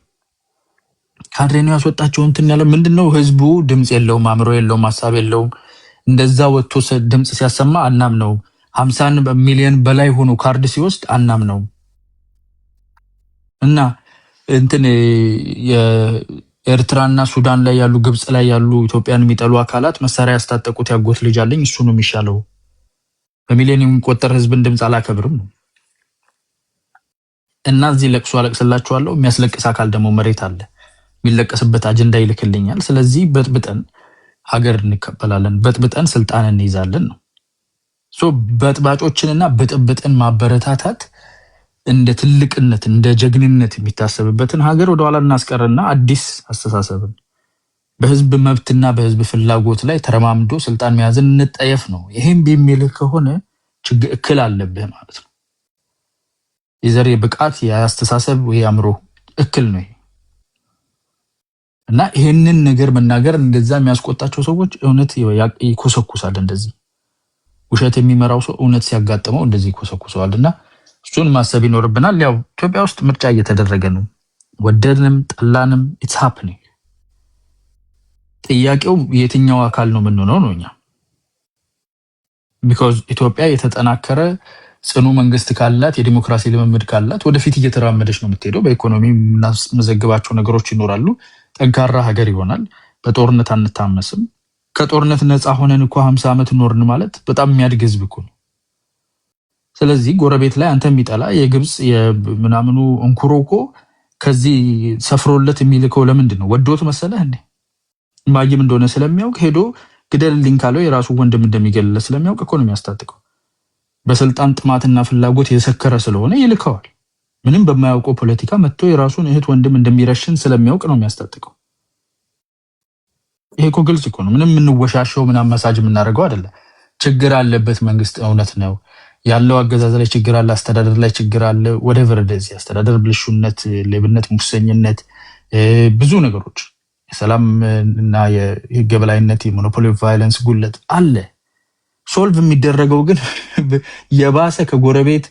ካድሬው ያስወጣቸው እንትን ያለ ምንድነው? ህዝቡ ድምጽ የለውም፣ አእምሮ የለውም፣ ሀሳብ የለውም። እንደዛ ወጥቶ ድምጽ ሲያሰማ አናም ነው 50 ሚሊዮን በላይ ሆኖ ካርድ ሲወስድ አናም ነው እና እንትን የኤርትራና ሱዳን ላይ ያሉ ግብጽ ላይ ያሉ ኢትዮጵያን የሚጠሉ አካላት መሳሪያ ያስታጠቁት ያጎት ልጅ አለኝ እሱ ነው የሚሻለው። በሚሊዮን የሚቆጠር ህዝብን ድምጽ አላከብርም ነው እና እዚህ ለቅሶ አለቅስላችኋለሁ። የሚያስለቅስ አካል ደግሞ መሬት አለ፣ የሚለቀስበት አጀንዳ ይልክልኛል። ስለዚህ በጥብጠን ሀገር እንቀበላለን፣ በጥብጠን ስልጣን እንይዛለን ነው። በጥባጮችንና ብጥብጥን ማበረታታት እንደ ትልቅነት እንደ ጀግንነት የሚታሰብበትን ሀገር ወደኋላ እናስቀርና አዲስ አስተሳሰብን በህዝብ መብትና በህዝብ ፍላጎት ላይ ተረማምዶ ስልጣን መያዝን እንጠየፍ ነው። ይሄም ቢሚልህ ከሆነ ችግር እክል አለብህ ማለት ነው። የዘር ብቃት የአስተሳሰብ ወይ አእምሮ እክል ነው እና ይሄንን ነገር መናገር እንደዛ የሚያስቆጣቸው ሰዎች እውነት ይኮሰኩሳል። እንደዚህ ውሸት የሚመራው ሰው እውነት ሲያጋጥመው እንደዚህ ይኮሰኩሰዋልና እሱን ማሰብ ይኖርብናል። ያው ኢትዮጵያ ውስጥ ምርጫ እየተደረገ ነው፣ ወደድንም ጠላንም ኢትስ ሃፕኒንግ። ጥያቄው የትኛው አካል ነው የምንሆነው ነው እኛ ቢኮዝ ኢትዮጵያ የተጠናከረ ጽኑ መንግስት ካላት የዲሞክራሲ ልምምድ ካላት ወደፊት እየተራመደች ነው የምትሄደው። በኢኮኖሚ የምናስመዘግባቸው ነገሮች ይኖራሉ። ጠንካራ ሀገር ይሆናል። በጦርነት አንታመስም። ከጦርነት ነፃ ሆነን እኮ 50 ዓመት ኖርን ማለት በጣም የሚያድግ ህዝብ እኮ ነው። ስለዚህ ጎረቤት ላይ አንተ የሚጠላ የግብጽ የምናምኑ እንኩሮ እኮ ከዚህ ሰፍሮለት የሚልከው ለምንድን ነው? ወዶት መሰለህ እንዴ? ማይም እንደሆነ ስለሚያውቅ ሄዶ ግደልልኝ ካለው የራሱ ወንድም እንደሚገልለት ስለሚያውቅ እኮ ነው የሚያስታጥቀው። በስልጣን ጥማትና ፍላጎት የሰከረ ስለሆነ ይልከዋል። ምንም በማያውቀው ፖለቲካ መጥቶ የራሱን እህት ወንድም እንደሚረሽን ስለሚያውቅ ነው የሚያስታጥቀው። ይሄ እኮ ግልጽ እኮ ነው። ምንም የምንወሻሸው ምናምን መሳጅ የምናደርገው አይደለም። ችግር አለበት መንግስት፣ እውነት ነው ያለው። አገዛዝ ላይ ችግር አለ፣ አስተዳደር ላይ ችግር አለ። ወደ እንደዚህ አስተዳደር ብልሹነት፣ ሌብነት፣ ሙሰኝነት፣ ብዙ ነገሮች፣ የሰላም እና የህግ የበላይነት፣ የሞኖፖሊ ቫይለንስ ጉለት አለ። ሶልቭ የሚደረገው ግን የባሰ ከጎረቤት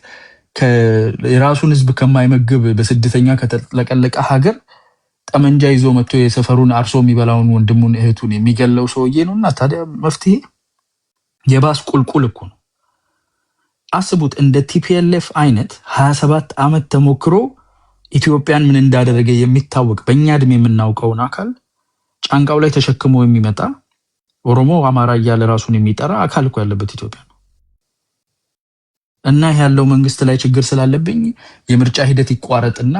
የራሱን ህዝብ ከማይመግብ በስደተኛ ከተጠለቀለቀ ሀገር ጠመንጃ ይዞ መጥቶ የሰፈሩን አርሶ የሚበላውን ወንድሙን እህቱን የሚገለው ሰውዬ ነውና ታዲያ መፍትሄ የባስ ቁልቁል እኮ ነው። አስቡት እንደ ቲፒኤልኤፍ አይነት 27 ዓመት ተሞክሮ ኢትዮጵያን ምን እንዳደረገ የሚታወቅ በእኛ እድሜ የምናውቀውን አካል ጫንቃው ላይ ተሸክሞ የሚመጣ ኦሮሞ አማራ እያለ ራሱን የሚጠራ አካል እኮ ያለበት ኢትዮጵያ ነው። እና ያለው መንግስት ላይ ችግር ስላለብኝ የምርጫ ሂደት ይቋረጥና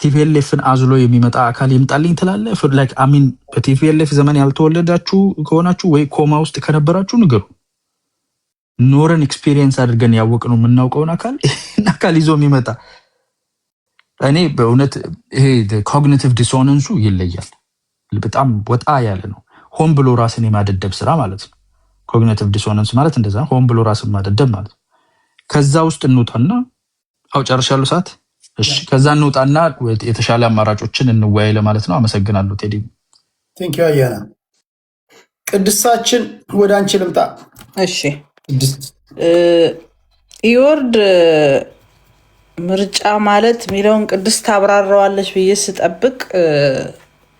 ቲፒኤልኤፍን አዝሎ የሚመጣ አካል ይምጣልኝ ትላለህ? ላይክ አሚን በቲፒኤልኤፍ ዘመን ያልተወለዳችሁ ከሆናችሁ ወይ ኮማ ውስጥ ከነበራችሁ ንገሩ። ኖረን ኤክስፒሪየንስ አድርገን ያወቅነው የምናውቀውን አካል ይዞ የሚመጣ እኔ በእውነት ይሄ ኮግኒቲቭ ዲሶናንሱ ይለያል። በጣም ወጣ ያለ ነው። ሆን ብሎ ራስን የማደደብ ስራ ማለት ነው። ኮግኒቲቭ ዲሶናንስ ማለት እንደዛ ሆን ብሎ ራስን ማደደብ ማለት ነው። ከዛ ውስጥ እንውጣና ጨርሻለሁ ሰዓት። እሺ ከዛ እንውጣና የተሻለ አማራጮችን እንወያይ ለማለት ነው። አመሰግናለሁ ቴዲ። ቴንክ ዩ አያና። ቅድሳችን ወደ አንቺ ልምጣ። እሺ ኢወርድ ምርጫ ማለት የሚለውን ቅድስት ታብራራዋለች ብዬ ስጠብቅ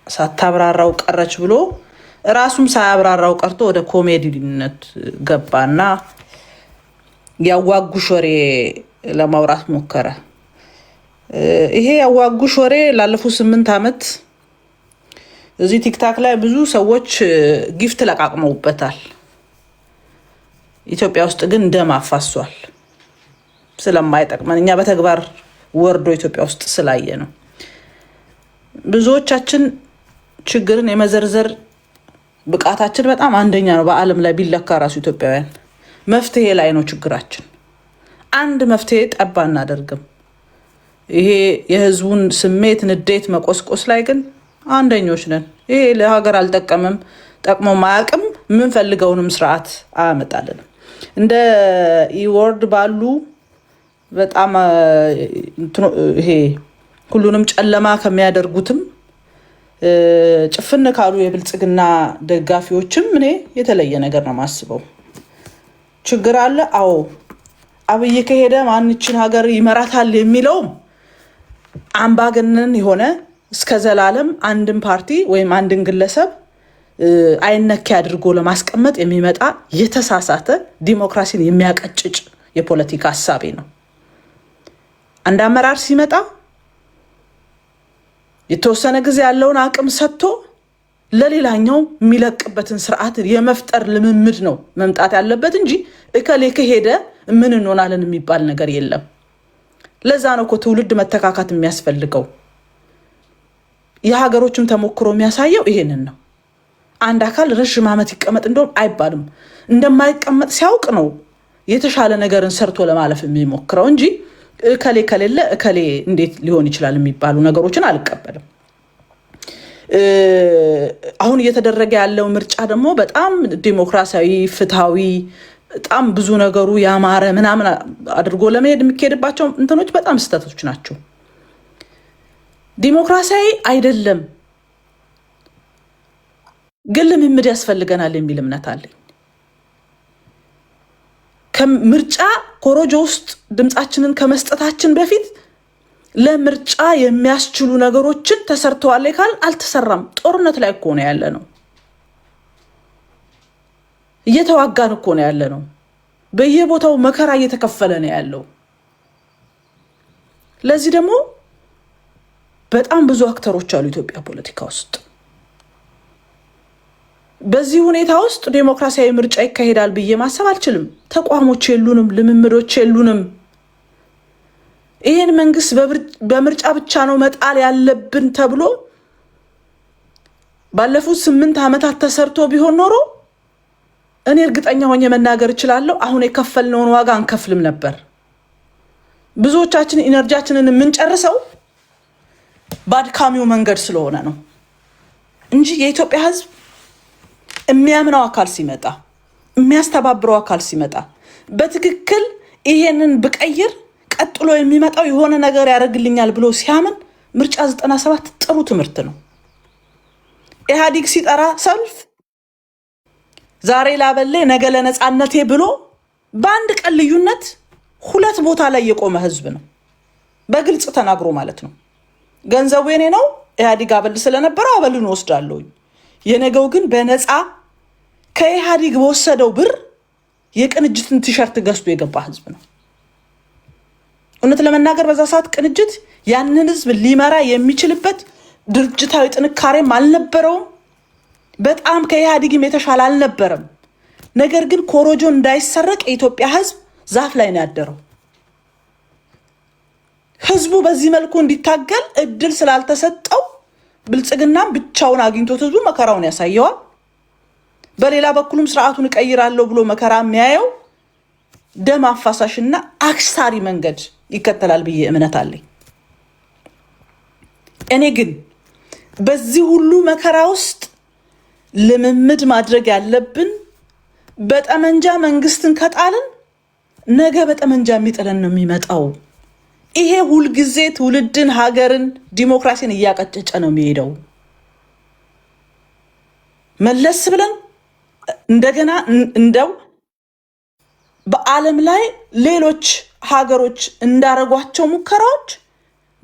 ሳታብራራው ቀረች ብሎ ራሱም ሳያብራራው ቀርቶ ወደ ኮሜዲነት ገባና ያዋጉሽ ወሬ ለማውራት ሞከረ። ይሄ ያዋጉሽ ወሬ ላለፉት 8 ዓመት እዚህ ቲክታክ ላይ ብዙ ሰዎች ጊፍት ለቃቅመውበታል። ኢትዮጵያ ውስጥ ግን ደም አፋሷል። ስለማይጠቅመን እኛ በተግባር ወርዶ ኢትዮጵያ ውስጥ ስላየ ነው። ብዙዎቻችን ችግርን የመዘርዘር ብቃታችን በጣም አንደኛ ነው በዓለም ላይ ቢለካ ራሱ ኢትዮጵያውያን። መፍትሄ ላይ ነው ችግራችን። አንድ መፍትሄ ጠባ እናደርግም። ይሄ የህዝቡን ስሜት ንዴት መቆስቆስ ላይ ግን አንደኞች ነን። ይሄ ለሀገር አልጠቀምም፣ ጠቅሞ ማያቅም፣ የምንፈልገውንም ስርዓት አያመጣልንም። እንደ ኢወርድ ባሉ በጣም ይሄ ሁሉንም ጨለማ ከሚያደርጉትም ጭፍን ካሉ የብልጽግና ደጋፊዎችም እኔ የተለየ ነገር ነው ማስበው። ችግር አለ። አዎ አብይ ከሄደ ማንችን ሀገር ይመራታል የሚለው አምባገነን የሆነ እስከ ዘላለም አንድን ፓርቲ ወይም አንድን ግለሰብ አይነኪ አድርጎ ለማስቀመጥ የሚመጣ የተሳሳተ ዲሞክራሲን የሚያቀጭጭ የፖለቲካ ሐሳቤ ነው። አንድ አመራር ሲመጣ የተወሰነ ጊዜ ያለውን አቅም ሰጥቶ ለሌላኛው የሚለቅበትን ስርዓት የመፍጠር ልምምድ ነው መምጣት ያለበት እንጂ እከሌ ከሄደ ምን እንሆናለን የሚባል ነገር የለም። ለዛ ነው እኮ ትውልድ መተካካት የሚያስፈልገው። የሀገሮችም ተሞክሮ የሚያሳየው ይሄንን ነው። አንድ አካል ረጅም ዓመት ይቀመጥ እንደውም አይባልም። እንደማይቀመጥ ሲያውቅ ነው የተሻለ ነገርን ሰርቶ ለማለፍ የሚሞክረው እንጂ እከሌ ከሌለ እከሌ እንዴት ሊሆን ይችላል የሚባሉ ነገሮችን አልቀበልም። አሁን እየተደረገ ያለው ምርጫ ደግሞ በጣም ዲሞክራሲያዊ፣ ፍትሃዊ፣ በጣም ብዙ ነገሩ ያማረ ምናምን አድርጎ ለመሄድ የሚካሄድባቸው እንትኖች በጣም ስህተቶች ናቸው። ዲሞክራሲያዊ አይደለም ግን ልምምድ ያስፈልገናል የሚል እምነት አለኝ። ከምርጫ ኮሮጆ ውስጥ ድምጻችንን ከመስጠታችን በፊት ለምርጫ የሚያስችሉ ነገሮችን ተሰርተዋል ካል አልተሰራም። ጦርነት ላይ እኮ ነው ያለ ነው። እየተዋጋን እኮ ነው ያለ ነው። በየቦታው መከራ እየተከፈለ ነው ያለው። ለዚህ ደግሞ በጣም ብዙ አክተሮች አሉ ኢትዮጵያ ፖለቲካ ውስጥ። በዚህ ሁኔታ ውስጥ ዲሞክራሲያዊ ምርጫ ይካሄዳል ብዬ ማሰብ አልችልም። ተቋሞች የሉንም፣ ልምምዶች የሉንም። ይሄን መንግስት በምርጫ ብቻ ነው መጣል ያለብን ተብሎ ባለፉት 8 ዓመታት ተሰርቶ ቢሆን ኖሮ እኔ እርግጠኛ ሆኜ መናገር እችላለሁ አሁን የከፈልነውን ዋጋ አንከፍልም ነበር። ብዙዎቻችን ኢነርጂያችንን የምንጨርሰው ባድካሚው መንገድ ስለሆነ ነው እንጂ የኢትዮጵያ ህዝብ የሚያምነው አካል ሲመጣ፣ የሚያስተባብረው አካል ሲመጣ፣ በትክክል ይሄንን ብቀይር ቀጥሎ የሚመጣው የሆነ ነገር ያደርግልኛል ብሎ ሲያምን ምርጫ 97 ጥሩ ትምህርት ነው። ኢህአዴግ ሲጠራ ሰልፍ ዛሬ ላበሌ ነገ ለነጻነቴ ብሎ በአንድ ቀን ልዩነት 2 ቦታ ላይ የቆመ ህዝብ ነው። በግልጽ ተናግሮ ማለት ነው። ገንዘቡ የኔ ነው፣ ኢህአዴግ አበል ስለነበረው አበልን ወስዳለሁ። የነገው ግን በነፃ ከኢህአዴግ በወሰደው ብር የቅንጅትን ቲሸርት ገዝቶ የገባ ህዝብ ነው። እውነት ለመናገር በዛ ሰዓት ቅንጅት ያንን ህዝብ ሊመራ የሚችልበት ድርጅታዊ ጥንካሬም አልነበረውም። በጣም ከኢህአዴግም የተሻለ አልነበረም። ነገር ግን ኮሮጆ እንዳይሰረቅ የኢትዮጵያ ህዝብ ዛፍ ላይ ነው ያደረው። ህዝቡ በዚህ መልኩ እንዲታገል እድል ስላልተሰጠው ብልጽግናም ብቻውን አግኝቶት ህዝቡ መከራውን ያሳየዋል። በሌላ በኩልም ስርዓቱን እቀይራለሁ ብሎ መከራ የሚያየው ደም አፋሳሽና አክሳሪ መንገድ ይከተላል ብዬ እምነት አለኝ። እኔ ግን በዚህ ሁሉ መከራ ውስጥ ልምምድ ማድረግ ያለብን በጠመንጃ መንግስትን ከጣልን ነገ በጠመንጃ የሚጥለን ነው የሚመጣው። ይሄ ሁልጊዜ ትውልድን፣ ሀገርን፣ ዲሞክራሲን እያቀጨጨ ነው የሚሄደው። መለስ ብለን እንደገና እንደው በዓለም ላይ ሌሎች ሀገሮች እንዳረጓቸው ሙከራዎች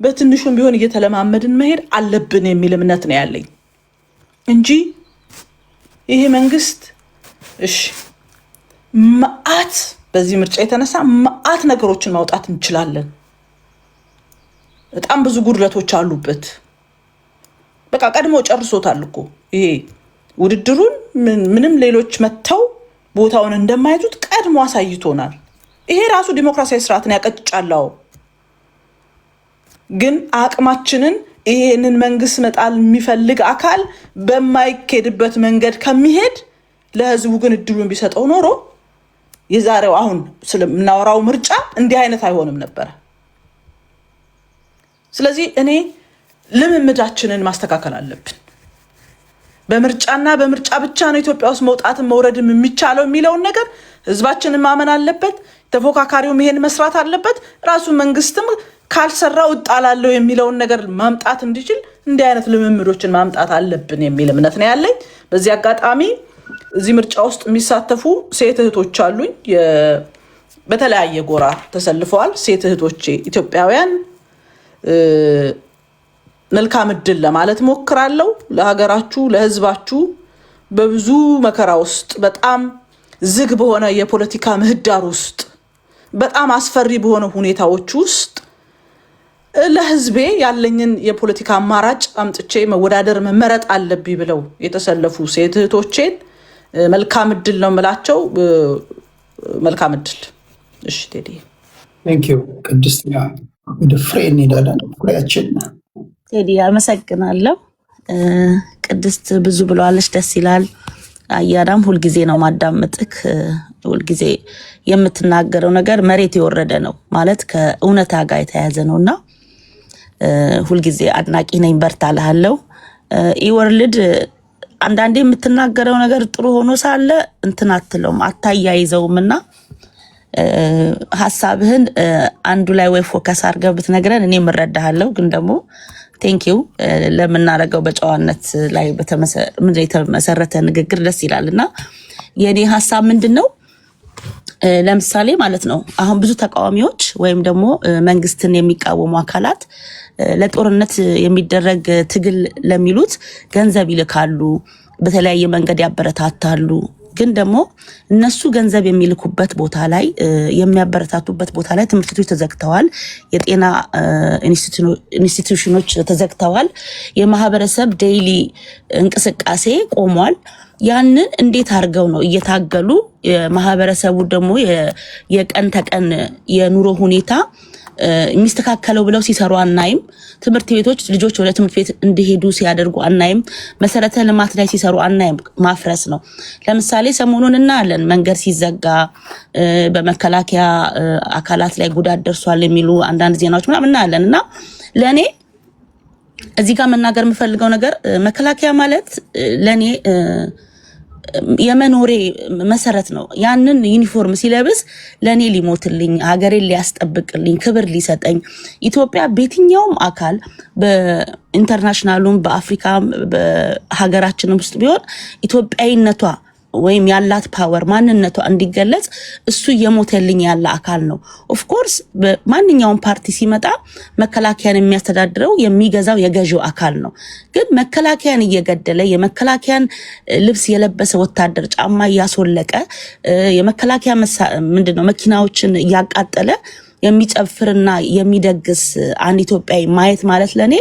በትንሹም ቢሆን እየተለማመድን መሄድ አለብን የሚል እምነት ነው ያለኝ እንጂ ይሄ መንግስት መዓት በዚህ ምርጫ የተነሳ መዓት ነገሮችን ማውጣት እንችላለን። በጣም ብዙ ጉድለቶች አሉበት። በቃ ቀድሞ ጨርሶታል እኮ ይሄ ውድድሩን። ምንም ሌሎች መተው ቦታውን እንደማይዙት ቀድሞ አሳይቶናል። ይሄ ራሱ ዲሞክራሲያዊ ስርዓትን ያቀጭጫለው። ግን አቅማችንን ይሄንን መንግስት መጣል የሚፈልግ አካል በማይኬድበት መንገድ ከሚሄድ ለህዝቡ ግን እድሉን ቢሰጠው ኖሮ የዛሬው አሁን ስለምናወራው ምርጫ እንዲህ አይነት አይሆንም ነበር። ስለዚህ እኔ ልምምዳችንን ማስተካከል አለብን። በምርጫና በምርጫ ብቻ ነው ኢትዮጵያ ውስጥ መውጣትም መውረድም የሚቻለው የሚለውን ነገር ህዝባችንን ማመን አለበት። ተፎካካሪውም ይሄን መስራት አለበት። ራሱ መንግስትም ካልሰራው እጣላለሁ የሚለውን ነገር ማምጣት እንዲችል እንዲህ አይነት ልምምዶችን ማምጣት አለብን የሚል እምነት ነው ያለኝ። በዚህ አጋጣሚ እዚህ ምርጫ ውስጥ የሚሳተፉ ሴት እህቶች አሉኝ። በተለያየ ጎራ ተሰልፈዋል። ሴት እህቶቼ ኢትዮጵያውያን መልካም እድል ለማለት ሞክራለሁ። ለሀገራችሁ፣ ለህዝባችሁ በብዙ መከራ ውስጥ በጣም ዝግ በሆነ የፖለቲካ ምህዳር ውስጥ በጣም አስፈሪ በሆነ ሁኔታዎች ውስጥ ለህዝቤ ያለኝን የፖለቲካ አማራጭ አምጥቼ መወዳደር መመረጥ አለብኝ ብለው የተሰለፉ ሴት እህቶቼን መልካም እድል ነው የምላቸው። መልካም እድል። እሺ ቴዲ ቴንክ ዩ። ቅድስት ወደ ፍሬ እንሄዳለን። ፍሬያችን ቴዲ አመሰግናለሁ። ቅድስት ብዙ ብለዋለች፣ ደስ ይላል። አያዳም ሁልጊዜ ነው ማዳመጥክ። ሁልጊዜ የምትናገረው ነገር መሬት የወረደ ነው ማለት ከእውነታ ጋር የተያያዘ ነውና ሁልጊዜ አድናቂ ነኝ። በርታ እልሃለሁ። ኢወርልድ አንዳንዴ የምትናገረው ነገር ጥሩ ሆኖ ሳለ እንትን አትለውም፣ አታያይዘውምና ሀሳብህን አንዱ ላይ ወይ ፎከስ አድርገህ ብትነግረን እኔ እረዳሃለሁ። ግን ደግሞ ቴንኪው ለምናደርገው በጨዋነት ላይ የተመሰረተ ንግግር ደስ ይላልና የኔ ሀሳብ ምንድነው? ለምሳሌ ማለት ነው አሁን ብዙ ተቃዋሚዎች ወይም ደግሞ መንግስትን የሚቃወሙ አካላት ለጦርነት የሚደረግ ትግል ለሚሉት ገንዘብ ይልካሉ፣ በተለያየ መንገድ ያበረታታሉ። ግን ደግሞ እነሱ ገንዘብ የሚልኩበት ቦታ ላይ የሚያበረታቱበት ቦታ ላይ ትምህርት ቤቶች ተዘግተዋል፣ የጤና ኢንስቲትዩሽኖች ተዘግተዋል፣ የማህበረሰብ ዴይሊ እንቅስቃሴ ቆሟል። ያንን እንዴት አድርገው ነው እየታገሉ የማህበረሰቡ ደግሞ የቀን ተቀን የኑሮ ሁኔታ የሚስተካከለው ብለው ሲሰሩ አናይም። ትምህርት ቤቶች ልጆች ወደ ትምህርት ቤት እንዲሄዱ ሲያደርጉ አናይም። መሰረተ ልማት ላይ ሲሰሩ አናይም። ማፍረስ ነው። ለምሳሌ ሰሞኑን እናያለን መንገድ ሲዘጋ በመከላከያ አካላት ላይ ጉዳት ደርሷል የሚሉ አንዳንድ ዜናዎች ምናምን እናያለን። እና ለኔ እዚህ ጋር መናገር የምፈልገው ነገር መከላከያ ማለት ለኔ የመኖሬ መሰረት ነው። ያንን ዩኒፎርም ሲለብስ ለኔ ሊሞትልኝ፣ ሀገሬን ሊያስጠብቅልኝ፣ ክብር ሊሰጠኝ ኢትዮጵያ በየትኛውም አካል በኢንተርናሽናሉም በአፍሪካም በሀገራችንም ውስጥ ቢሆን ኢትዮጵያዊነቷ ወይም ያላት ፓወር ማንነቷ እንዲገለጽ እሱ እየሞተልኝ ያለ አካል ነው። ኦፍ ኮርስ በማንኛውም ፓርቲ ሲመጣ መከላከያን የሚያስተዳድረው የሚገዛው የገዢው አካል ነው። ግን መከላከያን እየገደለ የመከላከያን ልብስ የለበሰ ወታደር ጫማ እያስወለቀ የመከላከያ ምንድነው መኪናዎችን እያቃጠለ የሚጨፍርና የሚደግስ አንድ ኢትዮጵያዊ ማየት ማለት ለኔ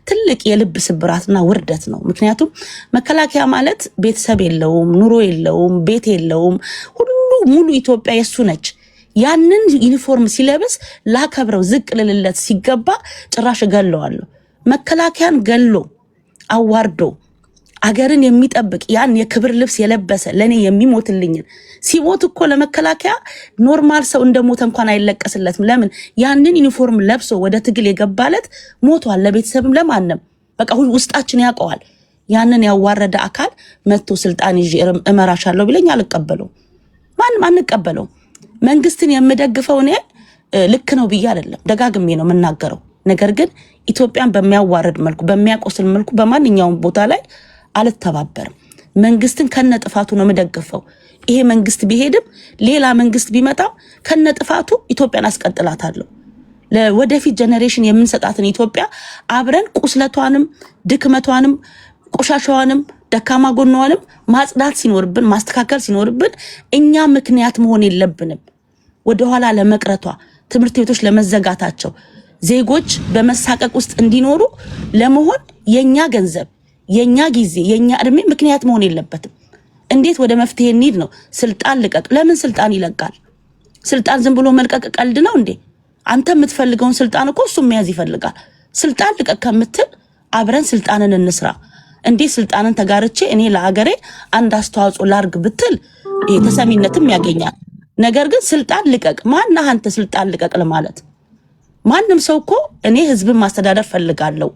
ትልቅ የልብ ስብራትና ውርደት ነው። ምክንያቱም መከላከያ ማለት ቤተሰብ የለውም፣ ኑሮ የለውም፣ ቤት የለውም፣ ሁሉ ሙሉ ኢትዮጵያ የሱ ነች። ያንን ዩኒፎርም ሲለብስ ላከብረው ዝቅ ልልለት ሲገባ ጭራሽ ገለዋለሁ። መከላከያን ገሎ አዋርዶ አገርን የሚጠብቅ ያን የክብር ልብስ የለበሰ ለኔ የሚሞትልኝን ሲሞት እኮ ለመከላከያ ኖርማል ሰው እንደሞተ እንኳን አይለቀስለትም። ለምን? ያንን ዩኒፎርም ለብሶ ወደ ትግል የገባለት ሞቷል። ለቤተሰብም ለማንም በቃ ሁሉ ውስጣችን ያውቀዋል። ያንን ያዋረደ አካል መጥቶ ስልጣን ይዤ እመራሻለሁ ቢለኝ አልቀበለውም። ማንም አንቀበለው። መንግስትን የምደግፈው እኔ ልክ ነው ብዬ አይደለም፣ ደጋግሜ ነው የምናገረው። ነገር ግን ኢትዮጵያን በሚያዋርድ መልኩ በሚያቆስል መልኩ በማንኛውም ቦታ ላይ አልተባበርም። መንግስትን ከነጥፋቱ ነው የምደግፈው። ይሄ መንግስት ቢሄድም ሌላ መንግስት ቢመጣም ከነጥፋቱ ኢትዮጵያን አስቀጥላታለሁ። ለወደፊት ጄኔሬሽን የምንሰጣትን ኢትዮጵያ አብረን ቁስለቷንም ድክመቷንም ቆሻሻዋንም ደካማ ጎኗንም ማጽዳት ሲኖርብን ማስተካከል ሲኖርብን እኛ ምክንያት መሆን የለብንም። ወደኋላ ለመቅረቷ ትምህርት ቤቶች ለመዘጋታቸው ዜጎች በመሳቀቅ ውስጥ እንዲኖሩ ለመሆን የኛ ገንዘብ የኛ ጊዜ የኛ እድሜ ምክንያት መሆን የለበትም። እንዴት ወደ መፍትሄ እንሂድ ነው? ስልጣን ልቀቅ። ለምን ስልጣን ይለቃል? ስልጣን ዝም ብሎ መልቀቅ ቀልድ ነው እንዴ? አንተ የምትፈልገውን ስልጣን እኮ እሱ መያዝ ይፈልጋል። ስልጣን ልቀቅ ከምትል አብረን ስልጣንን እንስራ። እንዴት ስልጣንን ተጋርቼ እኔ ለሀገሬ አንድ አስተዋጽኦ ላርግ ብትል ተሰሚነትም ያገኛል። ነገር ግን ስልጣን ልቀቅ ማነህ አንተ ስልጣን ልቀቅ ለማለት? ማንም ሰው እኮ እኔ ህዝብን ማስተዳደር ፈልጋለሁ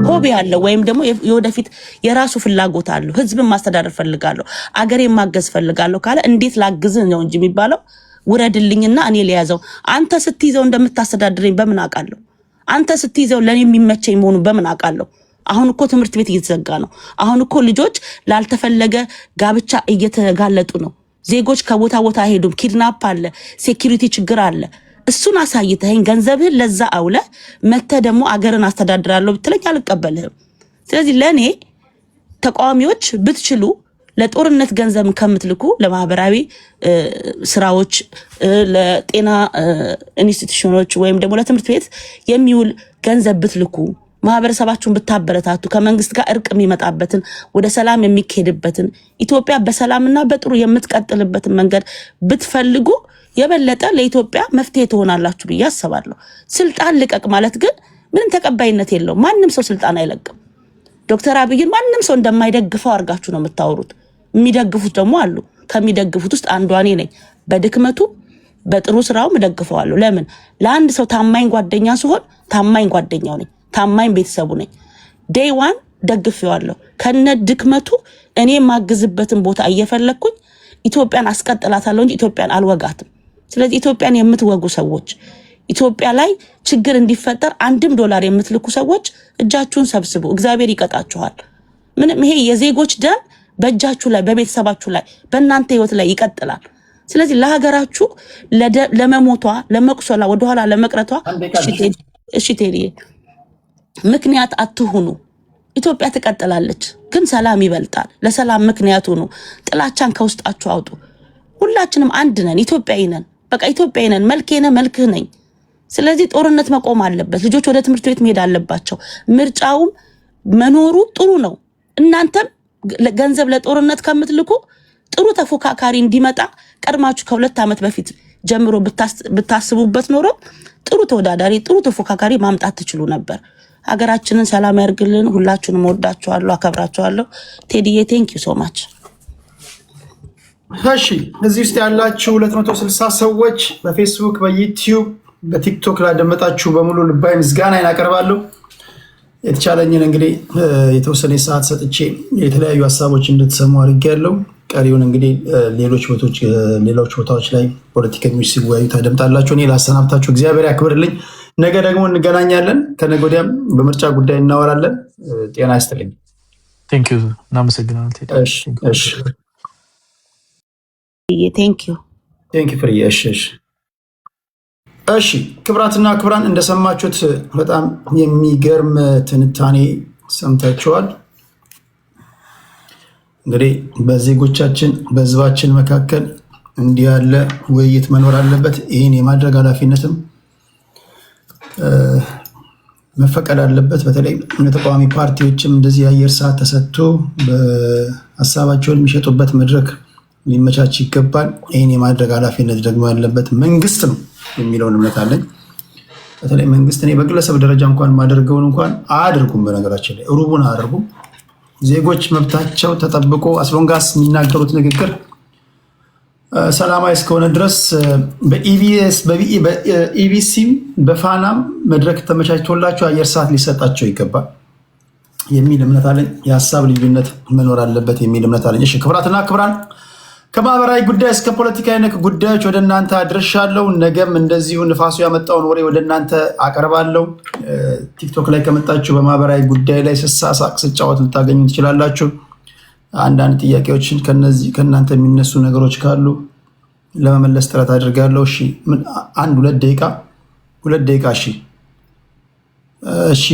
ሆቢ ያለው ወይም ደግሞ የወደፊት የራሱ ፍላጎት አለው ህዝብን ማስተዳደር ፈልጋለሁ አገሬን ማገዝ ፈልጋለሁ ካለ እንዴት ላግዝ ነው እንጂ የሚባለው ውረድልኝና እኔ ሊያዘው አንተ ስትይዘው እንደምታስተዳድረኝ በምን አውቃለሁ? አንተ ስትይዘው ለኔ የሚመቸኝ መሆኑ በምን አውቃለሁ? አሁን እኮ ትምህርት ቤት እየተዘጋ ነው። አሁን እኮ ልጆች ላልተፈለገ ጋብቻ እየተጋለጡ ነው። ዜጎች ከቦታ ቦታ ሄዱም ኪድናፕ አለ፣ ሴኩሪቲ ችግር አለ። እሱን አሳይተኸኝ ገንዘብህን ለዛ አውለ መተ ደግሞ አገርን አስተዳድራለሁ ብትለኝ አልቀበልህም። ስለዚህ ለኔ ተቃዋሚዎች ብትችሉ ለጦርነት ገንዘብን ከምትልኩ ለማህበራዊ ስራዎች ለጤና ኢንስቲትዩሽኖች ወይም ደግሞ ለትምህርት ቤት የሚውል ገንዘብ ብትልኩ ማህበረሰባችሁን ብታበረታቱ ከመንግስት ጋር እርቅ የሚመጣበትን ወደ ሰላም የሚካሄድበትን ኢትዮጵያ በሰላምና በጥሩ የምትቀጥልበትን መንገድ ብትፈልጉ የበለጠ ለኢትዮጵያ መፍትሄ ትሆናላችሁ ብዬ አስባለሁ። ስልጣን ልቀቅ ማለት ግን ምንም ተቀባይነት የለውም። ማንም ሰው ስልጣን አይለቅም። ዶክተር አብይን ማንም ሰው እንደማይደግፈው አድርጋችሁ ነው የምታወሩት። የሚደግፉት ደግሞ አሉ። ከሚደግፉት ውስጥ አንዷ እኔ ነኝ። በድክመቱ በጥሩ ስራው እደግፈዋለሁ። ለምን? ለአንድ ሰው ታማኝ ጓደኛ ሲሆን ታማኝ ጓደኛው ነኝ፣ ታማኝ ቤተሰቡ ነኝ። ዴይ ዋን ደግፌዋለሁ። ከነ ድክመቱ እኔ ማግዝበትን ቦታ እየፈለኩኝ ኢትዮጵያን አስቀጥላታለሁ እንጂ ኢትዮጵያን አልወጋትም። ስለዚህ ኢትዮጵያን የምትወጉ ሰዎች ኢትዮጵያ ላይ ችግር እንዲፈጠር $1 የምትልኩ ሰዎች እጃችሁን ሰብስቡ፣ እግዚአብሔር ይቀጣችኋል። ምንም ይሄ የዜጎች ደም በእጃችሁ ላይ በቤተሰባችሁ ላይ በእናንተ ህይወት ላይ ይቀጥላል። ስለዚህ ለሀገራችሁ ለመሞቷ ለመቁሰሏ ወደኋላ ለመቅረቷ እሺ ቴዲዬ ምክንያት አትሁኑ። ኢትዮጵያ ትቀጥላለች፣ ግን ሰላም ይበልጣል። ለሰላም ምክንያት ሁኑ። ጥላቻን ከውስጣችሁ አውጡ። ሁላችንም አንድ ነን፣ ኢትዮጵያዊ ነን። በቃ ኢትዮጵያዊ ነን። መልኬ ነህ፣ መልክህ ነኝ። ስለዚህ ጦርነት መቆም አለበት። ልጆች ወደ ትምህርት ቤት መሄድ አለባቸው። ምርጫውም መኖሩ ጥሩ ነው። እናንተም ገንዘብ ለጦርነት ከምትልኩ ጥሩ ተፎካካሪ እንዲመጣ ቀድማችሁ ከ2 ዓመት በፊት ጀምሮ ብታስቡበት ኖሮ ጥሩ ተወዳዳሪ ጥሩ ተፎካካሪ ማምጣት ትችሉ ነበር። ሀገራችንን ሰላም ያርግልን። ሁላችሁንም ወዳችኋለሁ፣ አከብራችኋለሁ። ቴዲዬ ቴንክ ዩ ሶ ማች። እሺ እዚህ ውስጥ ያላችሁ 260 ሰዎች በፌስቡክ በዩቲዩብ በቲክቶክ ላደመጣችሁ በሙሉ ልባዊ ምስጋናዬን አቀርባለሁ። የተቻለኝን እንግዲህ የተወሰነ ሰዓት ሰጥቼ የተለያዩ ሀሳቦች እንድትሰሙ አድርጌያለሁ። ቀሪውን እንግዲህ ሌሎች ቦታዎች ላይ ፖለቲከኞች ሲወያዩ ታደምጣላችሁ። እኔ ላሰናብታችሁ፣ እግዚአብሔር ያክብርልኝ። ነገ ደግሞ እንገናኛለን። ከነገ ወዲያም በምርጫ ጉዳይ እናወራለን። ጤና ይስጥልኝ። እናመሰግናለን። ፍሬዬ። እሺ ክብራትና ክብራን እንደሰማችሁት በጣም የሚገርም ትንታኔ ሰምታችኋል። እንግዲህ በዜጎቻችን በህዝባችን መካከል እንዲህ ያለ ውይይት መኖር አለበት። ይህን የማድረግ ኃላፊነትም መፈቀድ አለበት። በተለይ የተቃዋሚ ፓርቲዎችም እንደዚህ የአየር ሰዓት ተሰጥቶ በሀሳባቸውን የሚሸጡበት መድረክ ሊመቻች ይገባል። ይህን የማድረግ ኃላፊነት ደግሞ ያለበት መንግስት ነው የሚለውን እምነት አለኝ። በተለይ መንግስት እኔ በግለሰብ ደረጃ እንኳን ማደርገውን እንኳን አያደርጉም። በነገራችን ላይ ሩቡን አያደርጉም። ዜጎች መብታቸው ተጠብቆ አስሎንጋስ የሚናገሩት ንግግር ሰላማዊ እስከሆነ ድረስ በኢቢሲም በፋናም መድረክ ተመቻችቶላቸው አየር ሰዓት ሊሰጣቸው ይገባል የሚል እምነት አለኝ። የሀሳብ ልዩነት መኖር አለበት የሚል እምነት አለኝ። እሺ ክብራትና ክብራን ከማህበራዊ ጉዳይ እስከ ፖለቲካዊ ነክ ጉዳዮች ወደ እናንተ አድርሻለሁ። ነገም እንደዚሁ ንፋሱ ያመጣውን ወሬ ወደ እናንተ አቀርባለሁ። ቲክቶክ ላይ ከመጣችሁ በማህበራዊ ጉዳይ ላይ ስሳሳቅ ስጫወት ልታገኙ ትችላላችሁ። አንዳንድ ጥያቄዎችን ከእናንተ የሚነሱ ነገሮች ካሉ ለመመለስ ጥረት አድርጋለሁ። እሺ 2 ደቂቃ። እሺ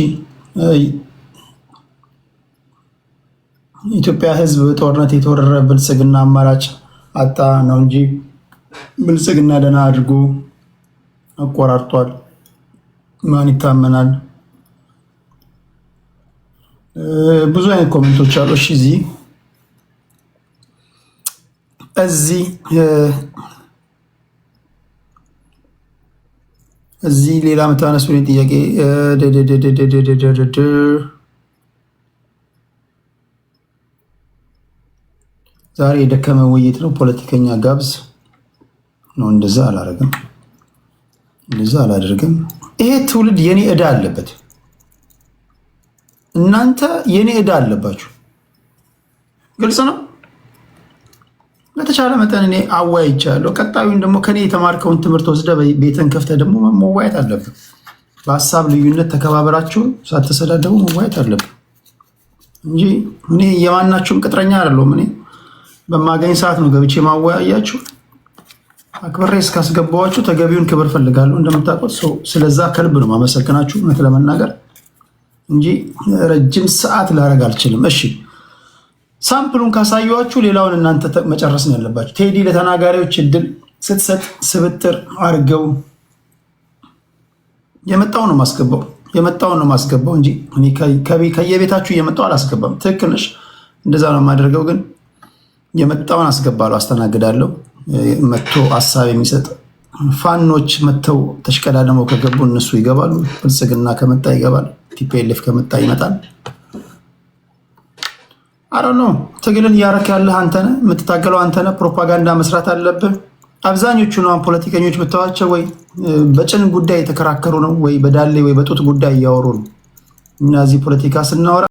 ኢትዮጵያ ህዝብ ጦርነት የተወረረ ብልጽግና አማራጭ አጣ ነው እንጂ ብልጽግና ደህና አድርጎ አቆራርጧል። ማን ይታመናል? ብዙ አይነት ኮሜንቶች አሉ። እሺ እዚህ ሌላ የምታነሱልኝ ጥያቄ ዛሬ የደከመ ውይይት ነው። ፖለቲከኛ ጋብዝ ነው። እንደዛ አላደርግም፣ እንደዛ አላደርግም። ይሄ ትውልድ የኔ ዕዳ አለበት። እናንተ የኔ ዕዳ አለባችሁ። ግልጽ ነው። በተቻለ መጠን እኔ አዋይቻለሁ። ቀጣዩን ደግሞ ከኔ የተማርከውን ትምህርት ወስደ ቤትን ከፍተ ደግሞ መዋየት አለብን። በሀሳብ ልዩነት ተከባበራችሁ ሳትሰዳደቡ መዋየት አለብን እንጂ እኔ የማናችሁም ቅጥረኛ አይደለሁም። እኔ በማገኝ ሰዓት ነው ገብቼ ማወያያችሁ። አክብሬ እስካስገባዋችሁ ተገቢውን ክብር ፈልጋለሁ። እንደምታውቁት ስለዛ ከልብ ነው ማመሰግናችሁ እውነት ለመናገር እንጂ ረጅም ሰዓት ላረግ አልችልም። እሺ ሳምፕሉን ካሳየኋችሁ ሌላውን እናንተ መጨረስ ነው ያለባችሁ። ቴዲ ለተናጋሪዎች እድል ስትሰጥ ስብጥር አድርገው የመጣውን ነው ማስገባው እንጂ ከየቤታችሁ እየመጣው አላስገባም። ትክክል ነሽ፣ እንደዛ ነው የማደርገው። ግን የመጣውን አስገባለሁ፣ አስተናግዳለሁ። መጥቶ ሀሳብ የሚሰጥ ፋኖች መጥተው ተሽቀዳድመው ከገቡ እነሱ ይገባሉ። ብልጽግና ከመጣ ይገባል። ቲፒኤልኤፍ ከመጣ ይመጣል። አረ ነው ትግልን እያረክ ያለህ አንተነህ፣ የምትታገለው አንተነህ። ፕሮፓጋንዳ መስራት አለብህ። አብዛኞቹ ነው ፖለቲከኞች ብታዋቸው ወይ በጭን ጉዳይ የተከራከሩ ነው ወይ በዳሌ ወይ በጡት ጉዳይ እያወሩ ነው። እኛ እዚህ ፖለቲካ ስናወራ